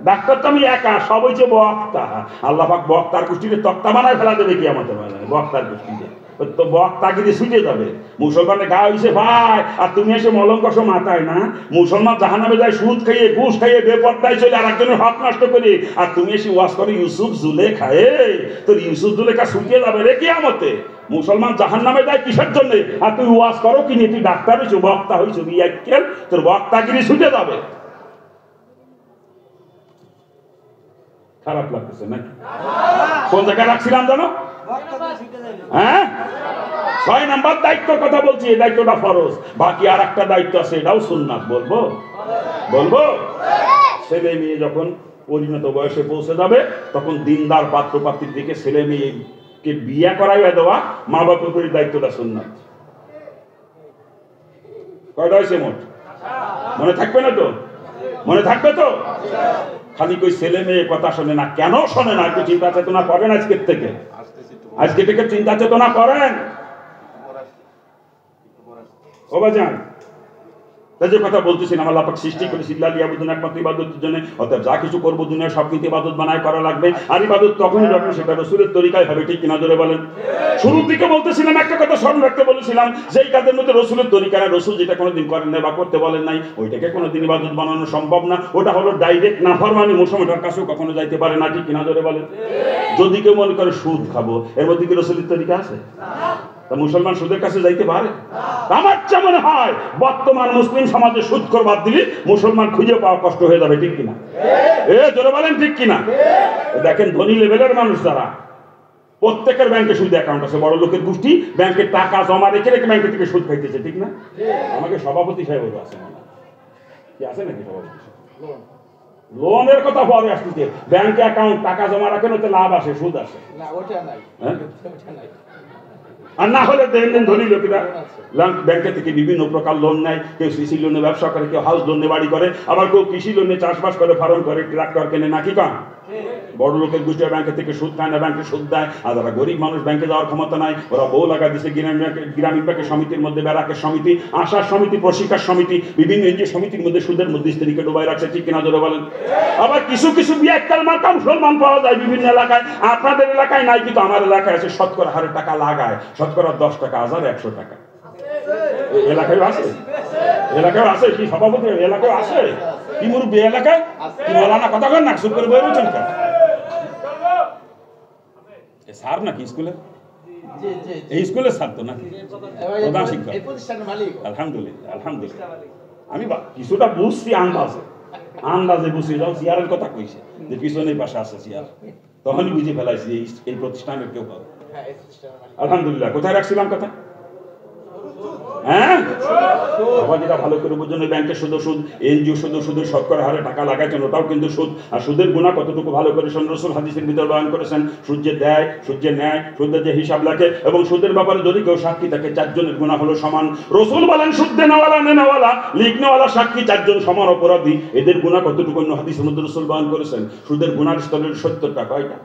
S1: ডাক্তার তো আমি একা, সব হয়েছে বক্তা। আল্লাহ পাক বক্তার গোষ্ঠীতে তক্তা বানায় ফেলা দেবে কি আমাদের বক্তার গোষ্ঠীতে? তো বক্তাগিরি ছুটে যাবে। মুসলমানের গা হয়েছে ভাই, আর তুমি এসে মলম কষো মাথায় না? মুসলমান জাহান্নামে যায় সুদ খাইয়ে, ঘুষ খাইয়ে, বেপরদায় চলে আর একজনের হক নষ্ট করে, আর তুমি এসে ওয়াজ করে ইউসুফ জুলেখায়। তোর ইউসুফ জুলেখা ছুটে যাবে রে কিয়ামতে। মুসলমান জাহান্নামে যায় কিসের জন্য? আর তুই ওয়াজ করো কি নিয়ে? তুই ডাক্তার হয়েছো, বক্তা হয়েছো, তোর বক্তাগিরি ছুটে যাবে। খারাপ লাগতেছে নাকি? কোন জায়গায় রাখছিলাম জানো? হ্যাঁ, 6 নাম্বার দায়িত্বের কথা বলছি। এই দায়িত্বটা ফরজ, বাকি আর একটা দায়িত্ব আছে, এটাও সুন্নাত। বলবো বলবো ছেলে মেয়ে যখন পরিণত বয়সে পৌঁছে যাবে, তখন দিনদার পাত্র পাত্রীর দিকে ছেলে মেয়েকে বিয়ে করাইয়া দেওয়া মা বাপের দায়িত্বটা সুন্নাত। কয়টা হয়েছে মোট? মনে থাকবে না তো? মনে থাকবে তো? খালি কই ছেলে মেয়ে কথা শোনে না। কেন শোনে না? একটু চিন্তা চেতনা করেন আজকের থেকে। আজকে থেকে চিন্তা চেতনা করেন। ও বাজান, যে কথা বলতেছিলাম, আল্লাহ পাক সৃষ্টি করেছে আল্লাহ ইয়াবুদুন, একমাত্র ইবাদতের জন্য। অর্থাৎ যা কিছু করবো দুনিয়া সব কিছু ইবাদত বানায় করা লাগবে। আর ইবাদত তখনই যখন সেটা রাসূলের তরিকায় হবে। ঠিক কিনা জোরে বলেন? শুরুর দিকে বলতেছিলাম, একটা কথা স্মরণ রাখতে বলেছিলাম, যেই কাজের মধ্যে রাসূলের তরিকা না, রাসূল যেটা কোনোদিন করেন নাই বা করতে বলেন নাই, ওইটাকে কোনোদিন ইবাদত বানানো সম্ভব না। ওটা হলো ডাইরেক্ট নাফরমানি, মুসলমানের কাছেও কখনো যাইতে পারে না। ঠিক কিনা জোরে বলেন? যদি কেউ মনে করে সুদ খাবো, এর মধ্যে কি রাসূলের তরিকা আছে? মুসলমান সুদের কাছে যাইতে পারে? আমার যা মনে হয় বর্তমান মুসলিম সমাজে সুদখোর বাদ দিলে মুসলমান খুঁজে পাওয়া কষ্ট হয়ে যাবে। ঠিক কিনা? জোরে বলেন ঠিক কিনা? দেখেন ধনী লেভেলের মানুষ যারা, প্রত্যেকের ব্যাংকে সুদ অ্যাকাউন্ট আছে। বড় লোকের গোষ্ঠী ব্যাংকে টাকা জমা রেখে রেখে ব্যাংকে থেকে সুদ খাইতেছে। ঠিক না? আমাকে সভাপতি সাহেব আছে, কি আছে নাকি সভাপতি? লোনের কথা পরে আসতেছে। ব্যাংকে অ্যাকাউন্ট টাকা জমা রাখেন, ওতে লাভ আসে, সুদ আসে না? ওটা নাই, ওটা নাই। আর না হলে দেন ধনী লোকেরা ব্যাংকে থেকে বিভিন্ন প্রকার লোন নেয়। কেউ সিসি লোনে ব্যবসা করে, কেউ হাউস লোনে বাড়ি করে, আবার কেউ কৃষি লোনে চাষবাস করে, ফার্ম করে, ট্রাক্টর কেনে। নাকি কান? বড় লোকের গোষ্ঠী ব্যাংকে থেকে সুদ খায় না, ব্যাংকে সুদ দেয়। আর যারা গরিব মানুষ, ব্যাংকে যাওয়ার ক্ষমতা নাই, ওরা বউ লাগা দিচ্ছে গ্রামীণ ব্যাংকের সমিতির মধ্যে, ব্যারাকের সমিতি, আশার সমিতি, প্রশিক্ষার সমিতি, বিভিন্ন এনজিও সমিতির মধ্যে সুদের মধ্যে স্ত্রীকে ডুবাই রাখছে। ঠিক কিনা জোরে বলেন? আবার কিছু কিছু বিয়াক্কাল মার্কা মুসলমান পাওয়া যায় বিভিন্ন এলাকায়। আপনাদের এলাকায় নাই, কিন্তু আমার এলাকায় আছে। শতকরা হারে টাকা লাগায়, শতকরা 10 টাকা, 100 টাকা। এলাকায় আছে, এলাকায় আছে। কি সভাপতি এলাকায় আছে? কি মুরব্বী এলাকায়? কি বলানা কথা কর না, চুপ করে বই রয়েছেন কেন? স্যার নাকি স্কুলের? এই স্কুলের স্যার তো নাকি প্রধান শিক্ষক? আলহামদুলিল্লাহ, আলহামদুলিল্লাহ। আমি কিছুটা বুঝছি, আন্দাজে বুঝছি। যাও চেয়ারের কথা কইছে যে পিছনের পাশে আছে চেয়ার, তখনই বুঝে ফেলাইছি এই প্রতিষ্ঠানের কেউ পাবে। আলহামদুলিল্লাহ। কোথায় রাখছিলাম কথা? হ্যাঁ, যেটা ভালো করে বুঝুন, ব্যাংকের শুধু সুদ, এনজিও শুধু সুদের শতকরা হারে টাকা লাগাইছেন, ওটাও কিন্তু সুদ। আর সুদের গুণা কতটুকু ভালো করে রাসূল হাদিসের ভিতরে বয়ান করেছেন। সুদ যে দেয়, সুদ যে নেয়, সুদের যে হিসাব রাখে, এবং সুদের ব্যাপারে যদি কেউ সাক্ষী থাকে, 4 জনের গুণা হলো সমান। রাসূল বলেন সুদ দেনেওয়ালা, নেনেওয়ালা, লিখনেওয়ালা, সাক্ষী 4 জন সমান অপরাধী। এদের গুণা কতটুকু হাদিসের মধ্যে রাসূল বয়ান করেছেন। সুদের গুণার স্তরের 70টা। কয়টা?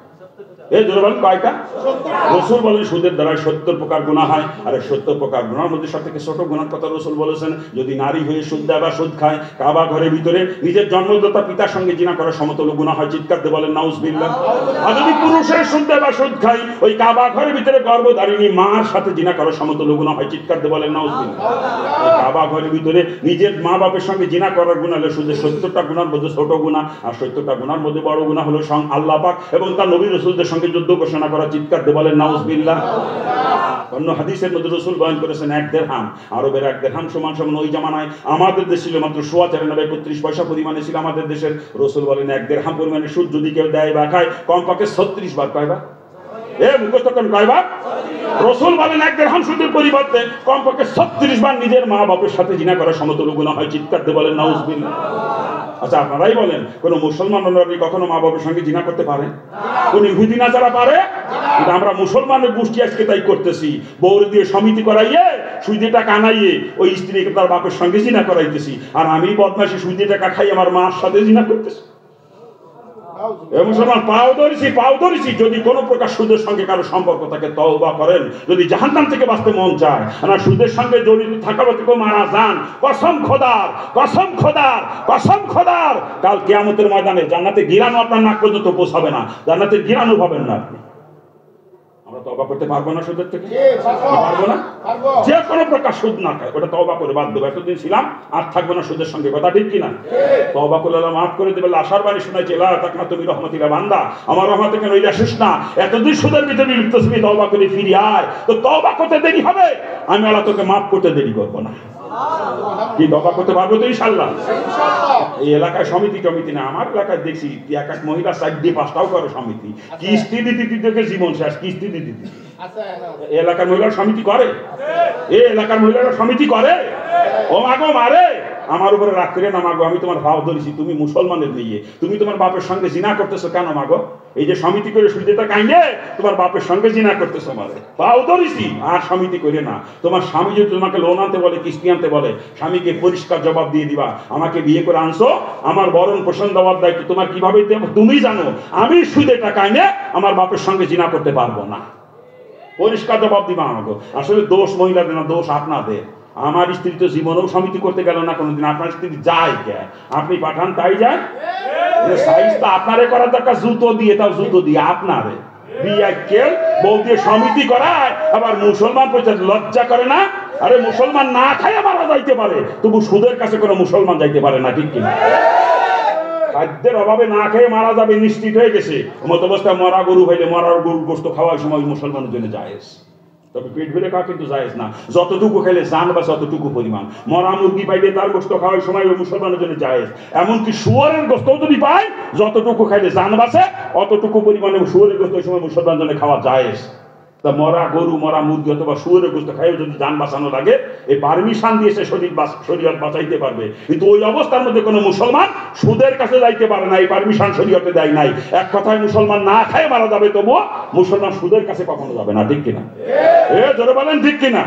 S1: কয়টা? রাসূল বলেন সুদের দ্বারা 70 প্রকার গুনাহ হয়। আর 70 প্রকার গুনার মধ্যে সবথেকে ছোট গুনার কথা রাসূল বলেছেন, যদি নারী হয়ে সুদ দেয় বা সুদ খায়, কাবা ঘরের ভিতরে নিজের জন্মদাতা পিতার সঙ্গে জিনা করার সমতুল্য গুনাহ হয়। চিৎকার দিয়ে বলেন নাউজুবিল্লাহ। আর যদি পুরুষের সুদ দেয় বা সুদ খায়, ওই কাবা ঘরের ভিতরে গর্ভধারিণী মার সাথে জিনা করার সমতুল্য গুনাহ হয়। চিৎকার দিয়ে বলেন নাউজুবিল্লাহ। ওই কাবা ঘরের ভিতরে নিজের মা বাপের সঙ্গে জিনা করার গুনাহ হলো সুদের 70টা গুনার মধ্যে ছোট গুনাহ। আর 70টা গুনার মধ্যে বড় গুনাহ হলো আল্লাহ পাক এবং তার নবী রাসূলদের সঙ্গে যুদ্ধ ঘোষণা করা। চিৎকার দিয়ে বলেন নাউজুবিল্লাহ। অন্য হাদিসের মধ্যে রাসূল বয়ান করেছেন 1 দিরহাম, আরবের 1 দিরহাম সমান ওই জামানায় আমাদের দেশে ছিল মাত্র 94.31 পয়সা পরিমাণে ছিল আমাদের দেশের। রাসূল বলেন 1 দিরহাম পরিমাণে সুদ যদি কেউ দেয় বা খায়, কমপক্ষে 36 বার, কয়বার? মুখস্থ করেন কয়বার? রাসূল বলেন এক দিরহাম সুদের পরিবর্তে কমপক্ষে 36 বার নিজের মা বাপের সাথে জিনা করার সমতুল্য গুনাহ হয়। চিৎকার দিয়ে বলেন নাউজুবিল্লাহ। আচ্ছা আপনারাই বলেন, কোন মুসলমান নবী কখনো মা বাবার সঙ্গে জিনা করতে পারে? কোন ইহুদি না যারা পারে? কিন্তু আমরা মুসলমানের গোষ্ঠী আজকে তাই করতেছি। বউর দিয়ে সমিতি করাইয়ে সুদে টাকা আনাইয়ে ওই স্ত্রীকে তার বাপের সঙ্গে জিনা করাইতেছি, আর আমি বদমাশি সুদে টাকা খাই আমার মার সাথে জিনা করতেছি। মুসলমান পাও ধরেছি যদি কোন প্রকার সুদের সঙ্গে কারো সম্পর্ক থাকে তওবা করেন। যদি জাহান্নাম থেকে বাঁচতে মন চায়, না সুদের সঙ্গে জড়িত থাকার থেকে মারা যান, কসম খোদার কাল কিয়ামতের ময়দানে জান্নাতে গিরানো আপনার নাক পর্যন্ত পৌঁছাবে না, জান্নাতের গিরানো পাবেন না আপনি। আমরা তওবা করতে পারবো না সুদের থেকে? পারবো না। যে কোনো প্রকার সুদ না খায় ওটা তওবা করে বাদ দেবো। এতদিন ছিলাম আর থাকবো না সুদের সঙ্গে, কথা ঠিক কিনা? তওবা করলে আল্লাহ মাফ করে দেবে। আশার বাণী শোনাইছে, লা তাকনা তুমি রহমাতিল্লাহ বান্দা, আমার রহমত থেকে নইলে আসিস না। এতদিন সুদের ভিতরে লিপ্ত ছিলি, তওবা করে ফিরে আয়। তো তওবা করতে দেরি হবে, আমি আল্লাহ তোকে মাফ করতে দেরি করবো না। কি তওবা করতে পারবো তো ইনশাআল্লাহ? এই এলাকায় সমিতি টমিতি না, আমার এলাকায় দেখছি এক এক মহিলা 4-5টাও করে সমিতি। কিস্তি দিতে জীবন শেষ, কিস্তি দিতে। এলাকার মহিলার সমিতি করে? এলাকার মহিলারা সমিতি করে? ও মাগো মারে, আমার উপরে রাগ করে না মাগো, আমি তোমার ভাব ধরেছি, তুমি মুসলমানের মেয়ে, তুমি তোমার বাপের সঙ্গে জিনা করতেছো কেন মাগো? এই যে সমিতি করে সুদেটা কাইলে তোমার বাপের সঙ্গে জিনা করতেছো, মারে ভাব ধরেছি। আর সমিতি করে না, তোমার স্বামী যদি তোমাকে লোন আনতে বলে, কিস্তি আনতে বলে, স্বামীকে পরিষ্কার জবাব দিয়ে দিবা, আমাকে বিয়ে করে আনছো, আমার বরণ পোষণ দেওয়ার দায়িত্ব তোমার। কিভাবে তুমি জানো আমি সুদে টাকা এনে আমার বাপের সঙ্গে জিনা করতে পারবো না, পরিষ্কার জবাব দিবা আমাকে। আসলে দোষ মহিলাদের না, দোষ আপনাদের। আমার স্ত্রী তো জীবনেও সমিতি করতে গেল না কোনোদিন। আপনার স্ত্রী যায় কে? আপনি পাঠান তাই যায়। সাইজ তো আপনারে করার দরকার, জুতো দিয়ে, তাও জুতো দিয়ে আপনারে বিয়ে কেল বউ দিয়ে সমিতি করায়। আবার মুসলমান লজ্জা করে না? আরে মুসলমান না খায় মারা যাইতে পারে, তবু সুদের কাছে কোনো মুসলমান যাইতে পারে না, ঠিক কিনা? খাদ্যের অভাবে না খেয়ে মারা যাবে নিশ্চিত হয়ে গেছে। মত অবস্থায় মরা গরু হইলে মরার গরুর গোশত খাওয়ার সময় মুসলমানের জন্য জায়েজ, তবে পেট ভরে খাওয়া কিন্তু জায়েজ না। যতটুকু খেলে জান বা যতটুকু পরিমাণ। মরা মুরগি পাইলে তার গোশত খাওয়ার সময় ওই মুসলমানের জন্য জায়েজ। এমনকি শুয়োরের গোশত যদি পায়, যতটুকু খাইলে জান বাঁচে অতটুকু পরিমাণে শুয়োরের গোশত ওই সময় মুসলমানের জন্য খাওয়া জায়েজ। তা মরা গরু, মরা মুরগি অথবা শুয়োরের গোশত খাইও যদি জান বাঁচানো লাগে, এই পারমিশন দিয়ে সে শরীয়ত বাঁচাইতে পারবে। কিন্তু ওই অবস্থার মধ্যে কোনো মুসলমান সুদের কাছে যাইতে পারে না, এই পারমিশন শরীয়তে দেয় নাই। এক কথায় মুসলমান না খায় মারা যাবে, তবুও মুসলমান সুদের কাছে কখনো যাবে না, ঠিক কিনা? জোরে বলেন ঠিক কিনা?